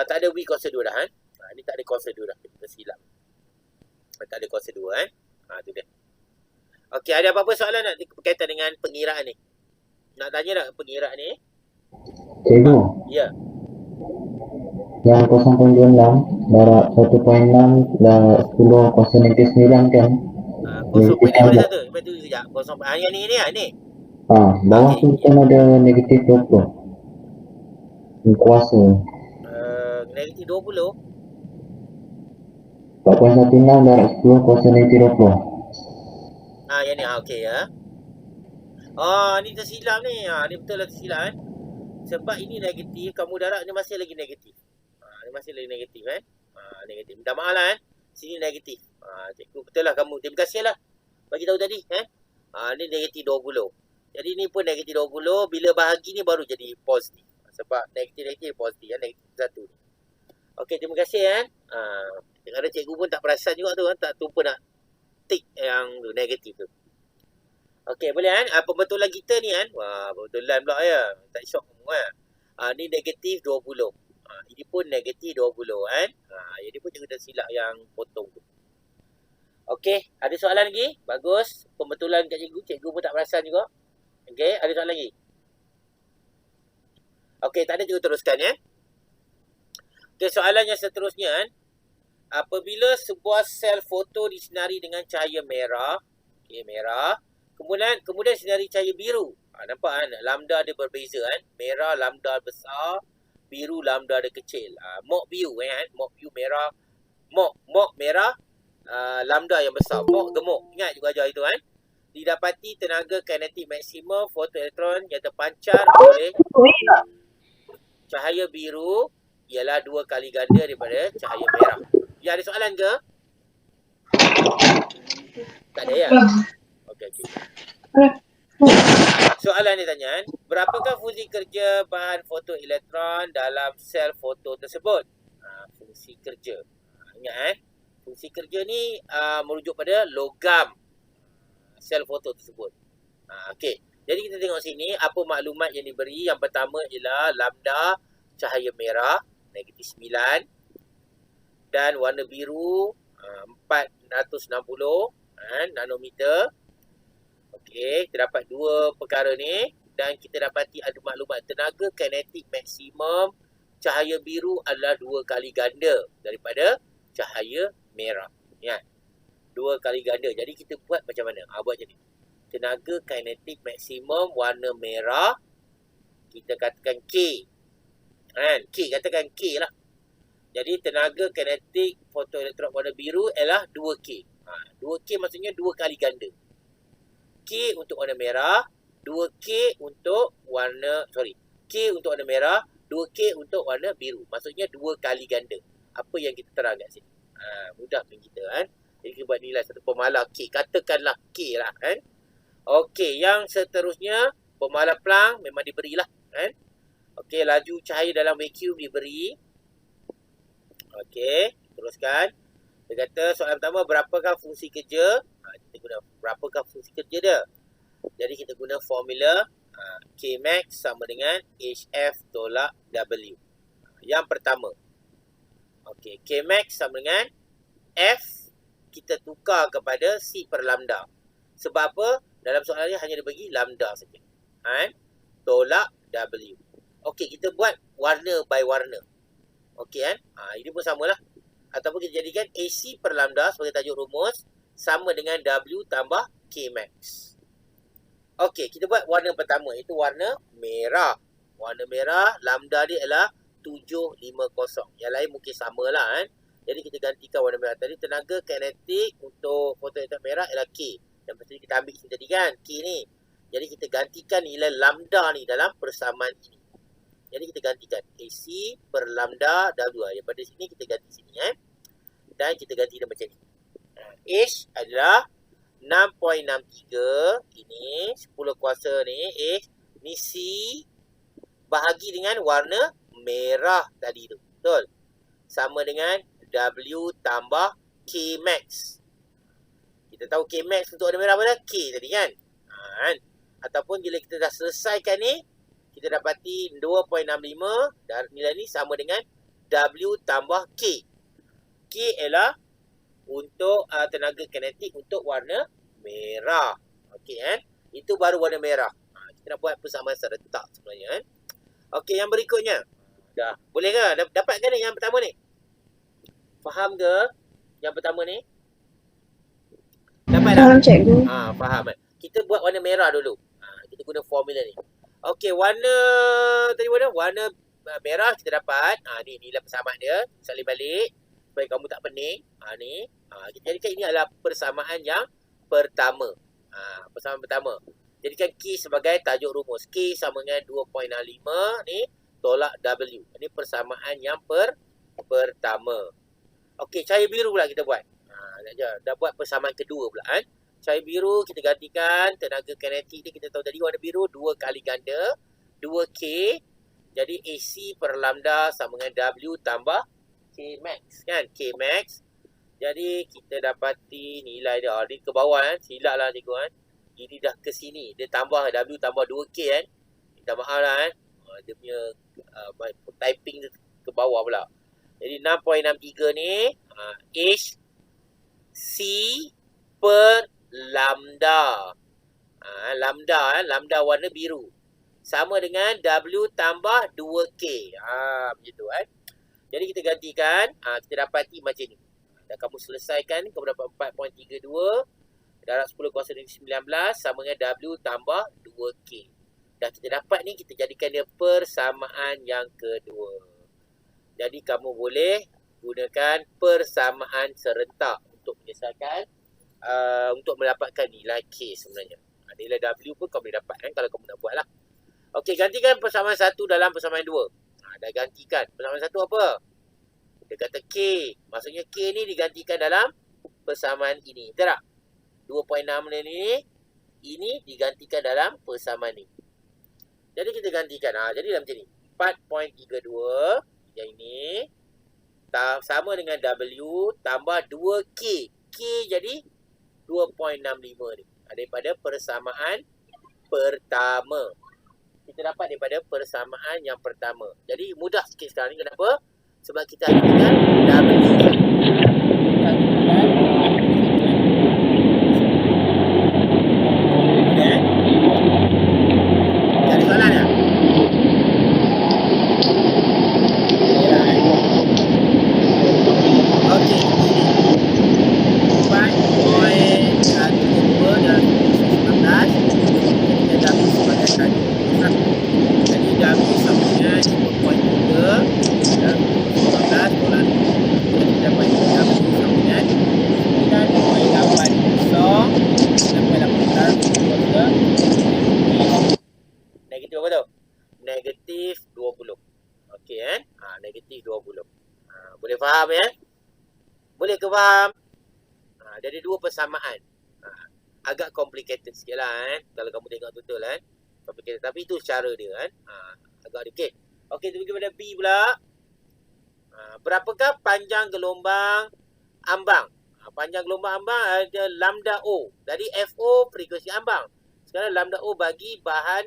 Tak ada V kuasa 2 dah kan. Ni tak ada kuasa 2 dah. Kita silap. Tak ada kuasa 2 kan. Tu dia. Okey, ada apa-apa soalan nak berkaitan dengan pengiraan ni? Nak tanya tak pengiraan ni? Cikgu, Ya. yang 0.26 darab 1.6 darab 10 kuasa negatif 9 kan? 0.6 mana satu? Lepas tu sekejap. Yang ni ni. Bawah tu kan ada negatif 20. Kuasa. Negatif 20. 4.16 darab 10 kuasa negatif 20. Yang ni. Okey ya. Ni tersilap ni. Ni betul lah tersilap kan. Sebab ini negatif, kamu darab ni masih lagi negatif. Ni masih lagi negatif kan. Negatif. Minta maaf lah kan. Sini negatif. Cikgu betul lah kamu. Terima kasih lah. Bagi tahu tadi kan. Ni negatif 20. Jadi ni pun negatif 20. Bila bahagi ni baru jadi positif. Sebab negatif positif kan. Negatif 1. Okey, terima kasih kan. Kadang-kadang cikgu pun tak perasan juga tu kan. Tak lupa nak tick yang negatif tu. Okey, boleh kan? Pembetulan kita ni kan. Pembetulan pula ya. Tak syok kamu kan. Ni negatif 20. Ini pun negatif 20 kan. Jadi pun cikgu dah silap yang potong tu. Okey, ada soalan lagi? Bagus. Pembetulan kat cikgu. Cikgu pun tak perasan juga. Okey, ada soalan lagi? Okey, tak ada, cikgu teruskan ya. Okey, soalan yang seterusnya kan. Apabila sebuah sel foto disinari dengan cahaya merah. Okey, merah. Kemudian sinari cahaya biru. Nampak kan? Lambda dia berbeza kan? Merah lambda besar, biru lambda dia kecil. Mok biru kan? Mok biru merah. Mok merah, lambda yang besar. Mok gemuk. Ingat juga ajar itu kan? Didapati tenaga kinetik maksimum fotoelektron yang terpancar oleh cahaya biru ialah 2 kali ganda daripada cahaya merah. Ya, ada soalan ke? Tak ada ya? Okey. Soalan ni tanya, berapakah fungsi kerja bahan fotoelektron dalam sel foto tersebut? Fungsi kerja. Ingat fungsi kerja ni merujuk pada logam sel foto tersebut. Okey. Jadi kita tengok sini apa maklumat yang diberi. Yang pertama ialah lambda cahaya merah negatif 9 dan warna biru 460 nanometer. Okey, kita dapat dua perkara ni dan kita dapati ada maklumat tenaga kinetik maksimum cahaya biru adalah 2 kali ganda daripada cahaya merah. Ya. 2 kali ganda. Jadi kita buat macam mana? Buat macam ni. Tenaga kinetik maksimum warna merah, kita katakan K. Kan? K, katakan K lah. Jadi tenaga kinetik fotoelektron warna biru ialah 2K. 2K maksudnya 2 kali ganda. K untuk warna merah, 2K untuk warna, K untuk warna merah, 2K untuk warna biru. Maksudnya 2 kali ganda. Apa yang kita terang kat sini. Mudah bagi kita kan. Jadi kita buat nilai satu pemalar K. Katakanlah K lah kan. Okey, yang seterusnya pemalar Planck memang diberilah kan. Okey, laju cahaya dalam vacuum diberi. Okey, teruskan. Dia kata soalan pertama, berapakah fungsi kerja? Kita guna berapakah fungsi kerja dia? Jadi kita guna formula Kmax sama dengan HF tolak W. Yang pertama. Okey, Kmax sama dengan F kita tukar kepada C per lambda. Sebab apa? Dalam soalan ni hanya dibagi lambda saja. Tolak W. Okey, kita buat warna by warna. Okey kan? Ini pun samalah. Ataupun kita jadikan AC per lambda sebagai tajuk rumus sama dengan W tambah Kmax. Okey, kita buat warna pertama, iaitu warna merah. Warna merah, lambda dia adalah 750. Yang lain mungkin samalah kan. Jadi kita gantikan warna merah tadi. Tenaga kinetik untuk fotoelektron merah ialah K. Yang pasti kita ambil sini tadi kan, K ni. Jadi kita gantikan nilai lambda ni dalam persamaan ini. Jadi kita gantikan AC per lambda W. Daripada sini kita ganti sini dan kita ganti dia macam ni. H adalah 6.63. Ini 10 kuasa ni H. Ni C bahagi dengan warna merah tadi tu. Betul? Sama dengan W tambah Kmax. Kita tahu Kmax untuk warna merah pada K tadi kan? Ataupun bila kita dah selesaikan ni, kita dapati 2.65 dan nilai ni sama dengan W tambah K. K ialah untuk tenaga kinetik untuk warna merah. Okey kan? Itu baru warna merah. Kita nak buat persamaan serentak sebenarnya kan? Okey, yang berikutnya. Dah. Boleh ke? Dapat ke ni yang pertama ni? Faham ke yang pertama ni? Dapat tak? Faham cikgu. Faham kan? Kita buat warna merah dulu. Kita guna formula ni. Okey, warna tadi warna merah kita dapat. Ni nilai persamaan dia. Salin balik supaya kamu tak pening. Ni. Kita jadikan ini adalah persamaan yang pertama. Persamaan pertama. Jadikan K sebagai tajuk rumus. K sama dengan 2.65 ni tolak W. Ini persamaan yang pertama. Okey, cahaya biru pula kita buat. Dah buat persamaan kedua pula kan. Cahaya biru kita gantikan tenaga kinetik dia, kita tahu tadi warna biru 2 kali ganda 2K. Jadi AC per lambda sama dengan W tambah Kmax kan. Kmax. Jadi kita dapati nilai dia ni ke bawah kan. Silap lah cikgu kan. Ini dah ke sini. Dia tambah W tambah 2K kan. Minta maaf lah kan. Dia punya typing dia ke bawah pula. Jadi 6.63 ni H C per lambda. Lambda warna biru. Sama dengan W tambah 2K. Macam tu kan. Jadi kita gantikan. Kita dapati macam ni. Dan kamu selesaikan, kamu dapat 4.32. Darab 10 kuasa dengan 19 sama dengan W tambah 2K. Dah kita dapat ni, kita jadikan dia persamaan yang kedua. Jadi kamu boleh gunakan persamaan serentak untuk menyelesaikan untuk mendapatkan nilai K sebenarnya. Nilai W pun kamu boleh dapat kan kalau kamu nak buat lah. Okey, gantikan persamaan 1 dalam persamaan 2. Dah gantikan. Persamaan 1 apa? Dia kata K. Maksudnya K ni digantikan dalam persamaan ini. Betul tak? 2.6 ni. Ini digantikan dalam persamaan ni. Jadi kita gantikan. Jadi dalam macam ni. 4.32. Yang ini. Sama dengan W tambah 2K. K jadi 2.65 ni. Daripada persamaan pertama. Kita dapat daripada persamaan yang pertama. Jadi mudah sikit sekarang ni. Kenapa? Sebab kita ada dengan W. Ada soalan tak? Okey, lebih 20. Boleh faham ya? Boleh ke faham? Dia ada dua persamaan. Agak complicated sikit lah kan. Kalau kamu tengok betul kan. Complicated. Tapi itu cara dia kan. Agak dikit. Okey, kita pergi pada B pula. Berapakah panjang gelombang ambang? Panjang gelombang ambang ada lambda O. Tadi FO frekuensi ambang. Sekarang lambda O bagi bahan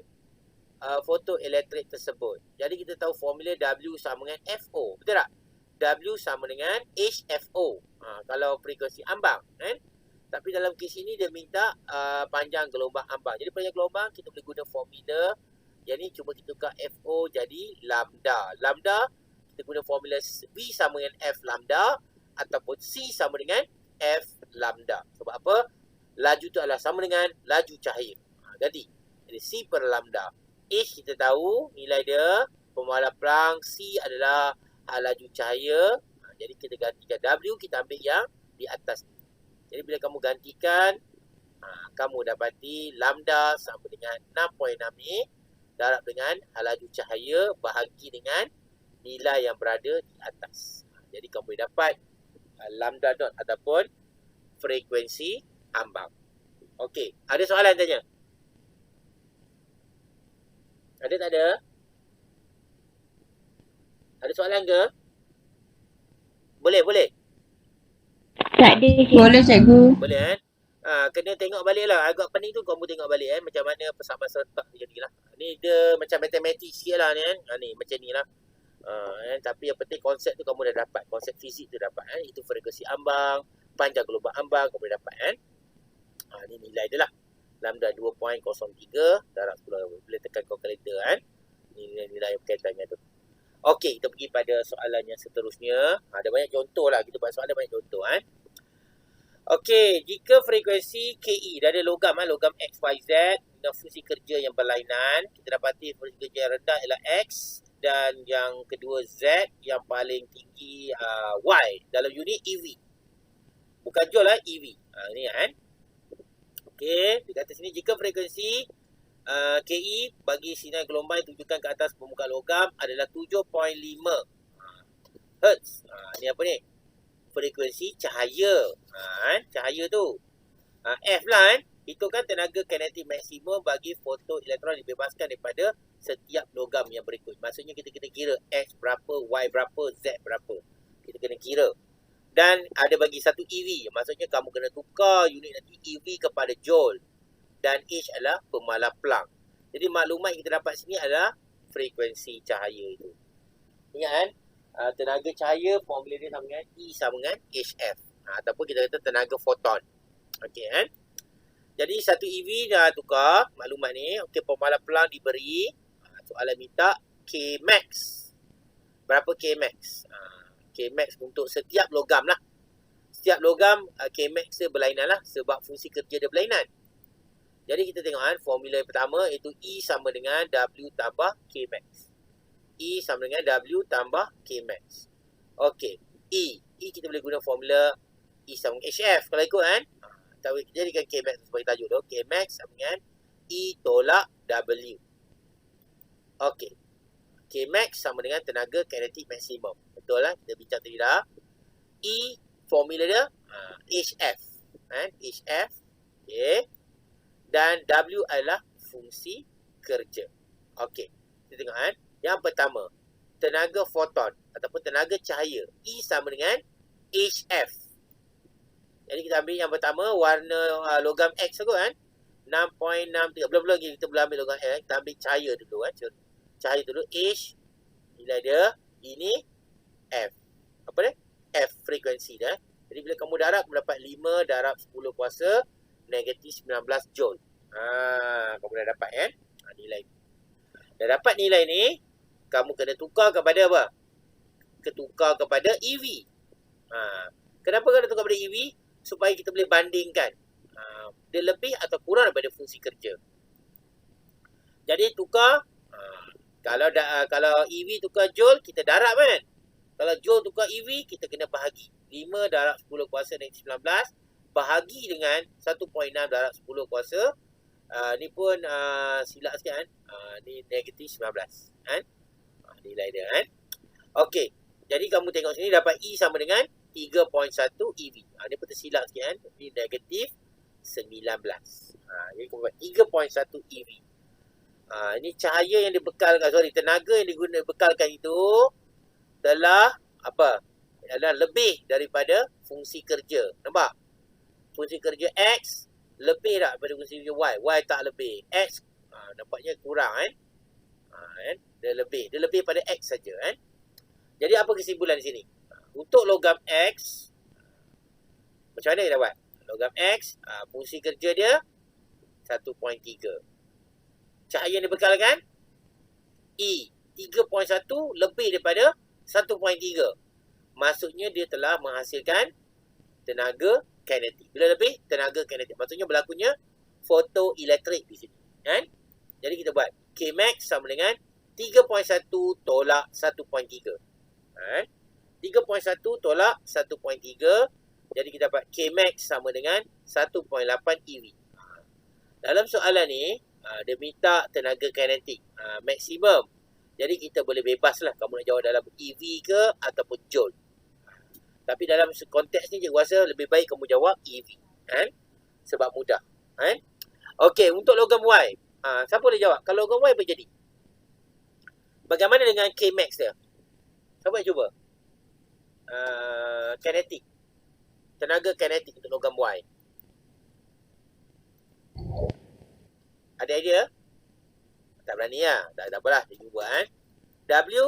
fotoelektrik tersebut. Jadi kita tahu formula W sama dengan FO. Betul tak? W sama dengan HFO. Kalau frekuensi ambang kan. Tapi dalam kes ini dia minta panjang gelombang ambang. Jadi panjang gelombang kita boleh guna formula. Yang ni cuma kita tukar FO jadi lambda. Lambda kita guna formula V sama dengan F lambda ataupun C sama dengan F lambda. Sebab apa? Laju tu adalah sama dengan laju cahaya. Jadi C per lambda. H kita tahu nilai dia pemahala Planck. C adalah laju cahaya. Jadi kita gantikan W, kita ambil yang di atas. Jadi bila kamu gantikan, kamu dapati lambda sama dengan 6.6 ni darab dengan laju cahaya bahagi dengan nilai yang berada di atas. Jadi kamu boleh dapat lambda dot ataupun frekuensi ambang. Okey, ada soalan tanya? Ada tak ada? Ada soalan ke? Boleh. Tak ada. Boleh cikgu. Boleh kan? Kena tengok balik lah. Agak pening tu kamu tengok balik kan. Macam mana persamaan serentak tu jadilah. Ni dia macam matematik sikit lah ni kan. Ni macam ni lah. Tapi yang penting konsep tu kamu dah dapat. Konsep fizik tu dapat kan. Itu frekuensi ambang. Panjang gelombang ambang kamu dah dapat kan. Ni nilai dia lah. Lambda 2.03 darab 10. Boleh tekan kalkulator kan. Ni nilai berkaitannya tu. Okey, kita pergi pada soalan yang seterusnya. Ada banyak contoh lah. Kita buat soalan banyak contoh kan. Okey, jika frekuensi KE, dah ada logam logam X, Y, Z dengan fungsi kerja yang berlainan, kita dapati fungsi kerja yang rendah ialah X dan yang kedua Z, yang paling tinggi Y dalam unit EV. Bukan joule lah, EV. Ni kan. Okey, di kata sini jika frekuensi KE bagi sinar gelombang yang ditujukan ke atas permukaan logam adalah 7.5 Hz. Ni apa ni? Frekuensi cahaya. Cahaya tu. F lah kan. Itu kan tenaga kinetik maksimum bagi fotoelektron dibebaskan daripada setiap logam yang berikut. Maksudnya kita kena kira X berapa, Y berapa, Z berapa. Kita kena kira. Dan ada bagi satu EV. Maksudnya kamu kena tukar unit nanti EV kepada joule. Dan H adalah pemahala Planck. Jadi maklumat yang kita dapat sini adalah frekuensi cahaya itu. Ingat kan? Tenaga cahaya formula dia sama dengan E sama dengan HF. Ataupun kita kata tenaga foton. Okey kan? Jadi satu EV dah tukar maklumat ni. Okey, pemahala Planck diberi. Soalan minta Kmax. Berapa Kmax? Kmax untuk setiap logam lah. Setiap logam Kmax dia berlainan lah. Sebab fungsi kerja dia berlainan. Jadi kita tengok kan, formula yang pertama iaitu E sama dengan W tambah Kmax. E sama dengan W tambah Kmax. Okey, E kita boleh guna formula E sama dengan HF kalau ikut kan. Kita jadikan Kmax sebagai tajuk tu. Kmax sama dengan E tolak W. Okey, Kmax sama dengan tenaga kinetik maksimum. Betul lah, kita bincang tadi dah. E formula dia HF. HF. Okey. Dan W adalah fungsi kerja. Okey, kita tengok kan. Yang pertama, tenaga foton ataupun tenaga cahaya. E sama dengan HF. Jadi kita ambil yang pertama, warna logam X aku kan. 6.63. Belum lagi kita boleh ambil logam X. Kita ambil cahaya dulu kan. Cahaya dulu. H, nilai dia. Ini F. Apa dia? F, frekuensi dia. Jadi bila kamu darab, kamu dapat 5 darab 10 kuasa negatif 19 joule. Kamu dah dapat kan? Nilai. Dah dapat nilai ni, kamu kena tukar kepada apa? Ketukar kepada EV. Kenapa kena tukar kepada EV? Supaya kita boleh bandingkan. Dia lebih atau kurang daripada fungsi kerja. Jadi tukar, kalau EV tukar joule, kita darab kan? Kalau joule tukar EV, kita kena bahagi. 5 darab 10 kuasa negatif 19 bahagi dengan 1.6 darab 10 kuasa. Ni pun silap sikit kan. Ni negatif 19 kan. Nilai dia kan. Okey. Jadi kamu tengok sini dapat E sama dengan 3.1 EV. Dia pun tersilap sikit kan. Ini negatif 19. Jadi kamu buat 3.1 EV. Ini cahaya yang dibekalkan, tenaga yang dibekalkan itu telah apa? Adalah lebih daripada fungsi kerja. Nampak? Fungsi kerja X lebih tak daripada fungsi kerja Y. Y tak lebih. X nampaknya kurang kan? Dia lebih pada X saja kan? Jadi apa kesimpulan di sini? Untuk logam X, macam mana kita buat? Logam X, fungsi kerja dia 1.3. Cahaya yang dibekalkan E 3.1 lebih daripada 1.3. Maksudnya dia telah menghasilkan tenaga kinetik. Bila lebih, tenaga kinetik. Maksudnya berlakunya fotoelektrik di sini. Kan? Jadi kita buat Kmax sama dengan 3.1 tolak 1.3. 3.1 tolak 1.3. Jadi kita dapat Kmax sama dengan 1.8 EV. Dalam soalan ni, dia minta tenaga kinetik maksimum. Jadi kita boleh bebas lah kamu nak jawab dalam EV ke ataupun Joule. Tapi dalam konteks ni cikgu rasa lebih baik kamu jawab EV. Kan? Sebab mudah. Kan? Okey, untuk logam Y. Siapa boleh jawab? Kalau logam Y apa jadi? Bagaimana dengan Kmax dia? Siapa yang cuba? Kinetik. Tenaga kinetik untuk logam Y. Ada idea? Tak berani lah. Tak apalah. Dia cuba kan. W.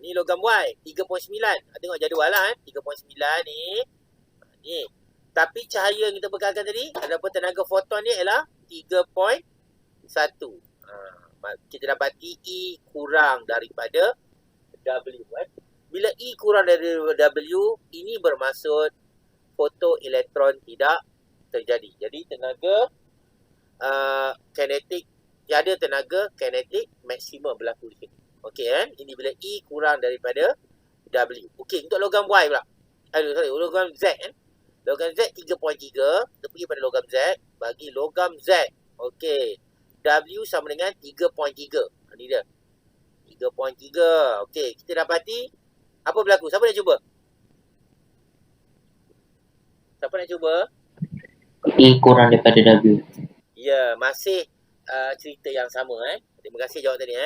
Ni logam Y. 3.9. Tengok jadual lah kan. 3.9 ni. Ni. Tapi cahaya yang kita bekalkan tadi. Adapun tenaga foton ni ialah 3.1. Kita dapati E kurang daripada W kan. Bila E kurang daripada W, ini bermaksud fotoelektron tidak terjadi. Jadi tenaga kinetik, tiada tenaga kinetik maksimum berlaku di sini. Okey kan? Ini bila E kurang daripada W. Okey, untuk logam Y pula. Logam Z kan. Logam Z 3.3. Kita pergi pada logam Z. Bagi logam Z. Okey. W sama dengan 3.3. Ini dia. 3.3. Okey, kita dapati apa berlaku? Siapa nak cuba? Siapa nak cuba? E kurang daripada W. Ya, masih cerita yang sama Terima kasih jawab tadi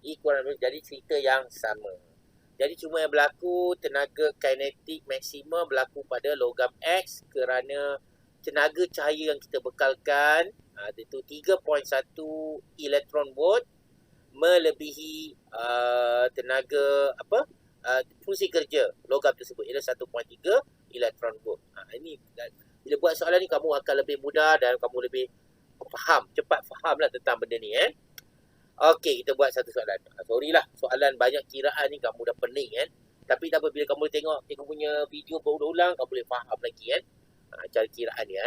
E kurang daripada, jadi cerita yang sama. Jadi cuma yang berlaku tenaga kinetik maksimum berlaku pada logam X kerana tenaga cahaya yang kita bekalkan itu 3.1 elektron volt melebihi tenaga fungsi kerja logam tersebut ialah 1.3 elektron volt. Ini bila buat soalan ni kamu akan lebih mudah dan kamu lebih cepat fahamlah tentang benda ni Okey, kita buat satu soalan. Sorry lah, soalan banyak kiraan ni kamu dah pening Tapi tak apa, bila kamu tengok cikgu punya video berulang-ulang, kamu boleh faham lagi cara kiraan ni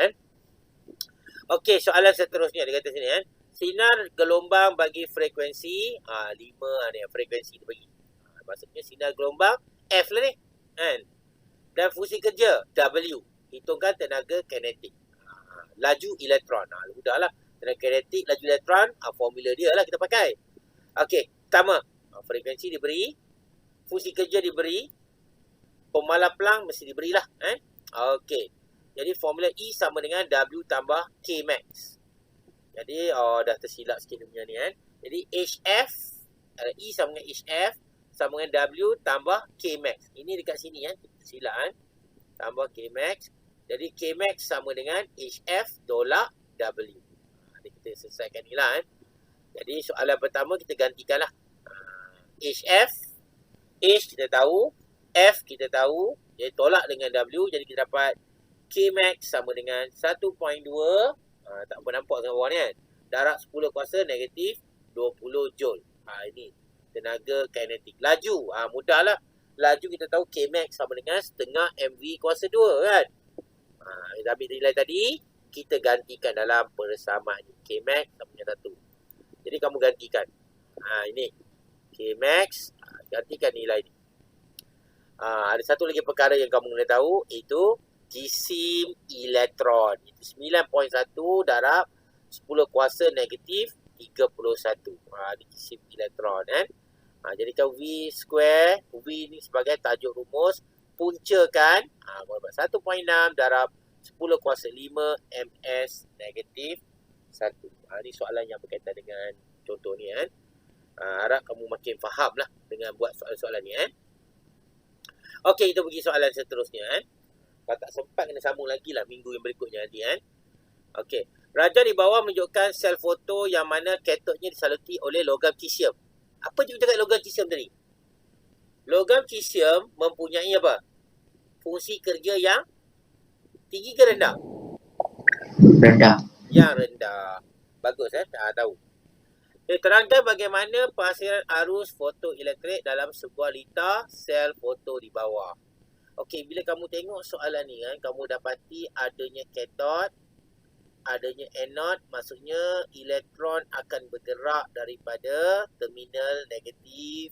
Okey, soalan seterusnya dia kata sini sinar gelombang bagi frekuensi 5 ni frekuensi dia bagi. Maksudnya sinar gelombang F lah ni dan fungsi kerja W. Hitungkan tenaga kinetik. Laju elektron. Mudahlah. Tenaga kinetik, laju elektron, formula dia lah kita pakai. Okey, pertama, frekuensi diberi, fungsi kerja diberi, pemalar Planck mesti diberilah Okey. Jadi formula E sama dengan W tambah Kmax. Jadi dah tersilap sikit punya ni Jadi HF E sama dengan HF sama dengan W tambah Kmax. Ini dekat sini tersilap tambah Kmax. Jadi Kmax sama dengan HF tolak W. Kita selesaikan ni lah Jadi soalan pertama kita gantikanlah HF, H kita tahu, F kita tahu, jadi tolak dengan W. Jadi kita dapat Kmax sama dengan 1.2 tak apa nampak kat bawah ni darab 10 kuasa negatif 20 Joule. Ini tenaga kinetik. Laju, mudahlah. Laju kita tahu Kmax sama dengan setengah MV kuasa 2 kan. Kita ambil nilai tadi, kita gantikan dalam persamaan ni. Kmax sama dengan 1. Jadi kamu gantikan. Ini Kmax, gantikan nilai ni. Ada satu lagi perkara yang kamu kena tahu, itu jisim elektron. Itu 9.1 darab 10 kuasa negatif 31. Ini jisim elektron Jadikan V square, V ni sebagai tajuk rumus, puncakan, dapat 1.6 darab 10 kuasa 5 ms negatif 1. Ni soalan yang berkaitan dengan contoh ni kan. Harap kamu makin faham lah dengan buat soalan-soalan ni kan. Okey, kita pergi soalan seterusnya kan. Kalau tak sempat kena sambung lagi lah minggu yang berikutnya nanti kan. Okey, raja di bawah menunjukkan sel foto yang mana katodnya disaluti oleh logam cesium. Apa je cakap logam cesium tadi? Logam cesium mempunyai apa? Fungsi kerja yang tinggi ke rendah? Rendah. Yang rendah. Bagus tahu. Terangkan bagaimana penghasilan arus fotoelektrik dalam sebuah litar sel foto di bawah. Okey, bila kamu tengok soalan ni kan, kamu dapati adanya katod, adanya anode, maksudnya elektron akan bergerak daripada terminal negatif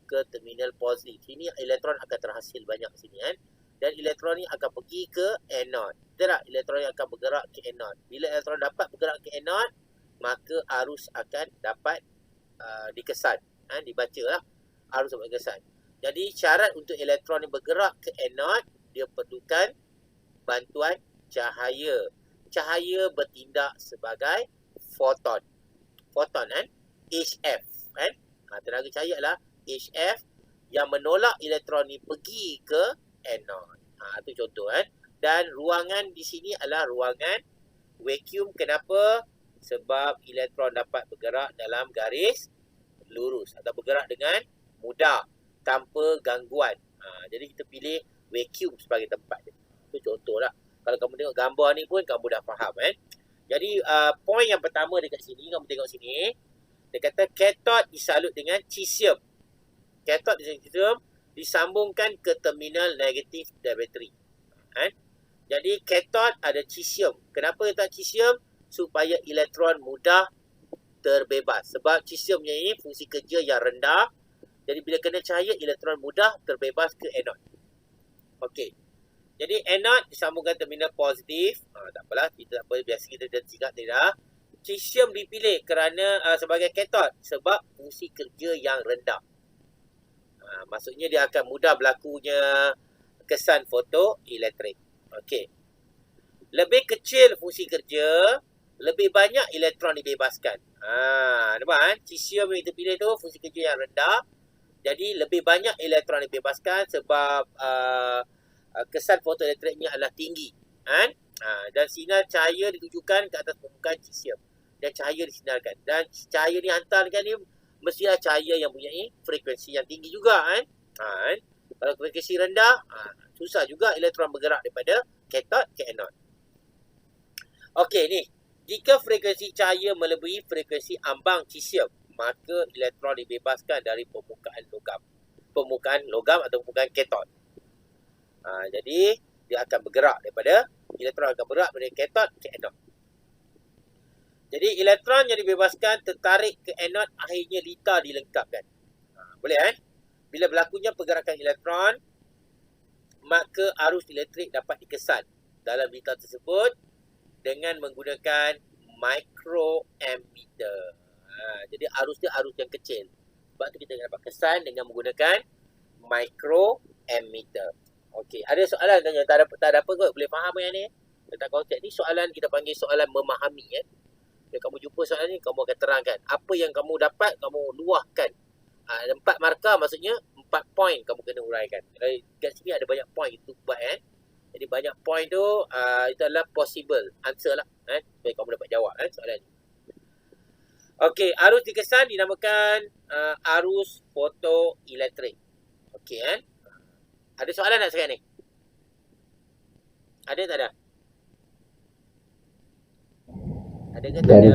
ke terminal positif. Sini elektron akan terhasil banyak sini kan. Dan elektron ni akan pergi ke anode. Betul tak? Elektron ni akan bergerak ke anode. Bila elektron dapat bergerak ke anode, maka arus akan dapat dikesan. Dibaca lah. Arus dapat dikesan. Jadi syarat untuk elektron ni bergerak ke anode, dia perlukan bantuan cahaya. Cahaya bertindak sebagai foton. Foton kan? HF kan? Tenaga cahaya lah HF yang menolak elektron ni pergi ke anode. Itu contoh kan. Dan ruangan di sini adalah ruangan vacuum. Kenapa? Sebab elektron dapat bergerak dalam garis lurus atau bergerak dengan mudah tanpa gangguan. Jadi kita pilih vacuum sebagai tempat dia. Itu contoh lah. Kalau kamu tengok gambar ni pun kamu dah faham kan. Jadi poin yang pertama dekat sini, kamu tengok sini. Dia kata katod disalut dengan cesium. Katod dengan cesium disambungkan ke terminal negatif dari bateri. Jadi katod ada cesium. Kenapa letak cesium? Supaya elektron mudah terbebas. Sebab cesium ni fungsi kerja yang rendah. Jadi bila kena cahaya, elektron mudah terbebas ke anode. Okey. Jadi anode disambungkan terminal positif. Tak apalah, kita tak apa, biasa kita dah cakap tidak. Cesium dipilih kerana sebagai katod sebab fungsi kerja yang rendah. Maksudnya dia akan mudah berlakunya kesan fotoelektrik. Okey. Lebih kecil fungsi kerja, lebih banyak elektron dibebaskan. Nampak kan? Cesium yang kita pilih tu fungsi kerja yang rendah. Jadi lebih banyak elektron dibebaskan sebab kesan fotoelektriknya adalah tinggi. Dan sinar cahaya ditujukan ke atas permukaan cesium. Dan cahaya disinarkan. Dan cahaya ni hantarkan ni mestilah cahaya yang mempunyai frekuensi yang tinggi juga. Kalau frekuensi rendah, susah juga elektron bergerak daripada katod ke anode. Okey ni. Jika frekuensi cahaya melebihi frekuensi ambang cesium, maka elektron dibebaskan dari permukaan logam. Permukaan logam atau permukaan katod. Jadi dia akan bergerak daripada elektron akan bergerak dari katod ke anode. Jadi elektron yang dibebaskan tertarik ke anode, akhirnya litar dilengkapkan. Boleh kan? Bila berlakunya pergerakan elektron, maka arus elektrik dapat dikesan dalam litar tersebut dengan menggunakan microammeter. Jadi arus dia arus yang kecil. Sebab tu kita dapat kesan dengan menggunakan microammeter. Okey, ada soalan tanya tak ada apa kot, boleh faham yang ni? Tentang konsep ni soalan kita panggil soalan memahami kan. Bila kamu jumpa soalan ni, kamu akan terangkan apa yang kamu dapat, kamu luahkan. 4 markah maksudnya 4 poin kamu kena uraikan. Kat sini ada banyak poin itu buat kan. Jadi banyak poin tu itu adalah possible answer lah supaya kamu dapat jawab soalan ni. Okey, arus dikesan dinamakan arus fotoelektrik. Okey kan? Ada soalan tak sekarang ni? Ada tak ada? Ada ke tak ada?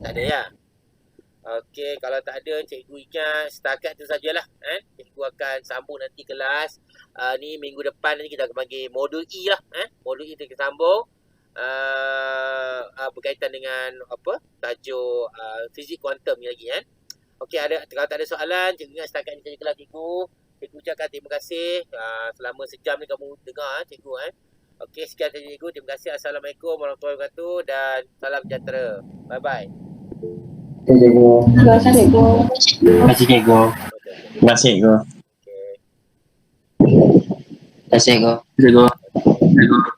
Tak ada ya? Okey, kalau tak ada, cikgu ingat setakat tu sajalah. Cikgu akan sambung nanti kelas. Ni minggu depan nanti kita akan panggil modul E lah. Modul E kita sambung. Berkaitan dengan apa? Tajuk fizik kuantum ni lagi kan. Okey, kalau tak ada soalan, cikgu ingat setakat ni saja kelas cikgu. Cikgu ucapkan terima kasih selama sejam ni kamu dengar cikgu Okey, sekian saja cikgu. Terima kasih. Assalamualaikum warahmatullahi wabarakatuh dan salam sejahtera. Bye bye. Terima kasih, cikgu. Terima kasih, cikgu. Terima kasih, cikgu. Terima kasih, Go. Okay. Terima kasih, Go. Terima kasih, Go.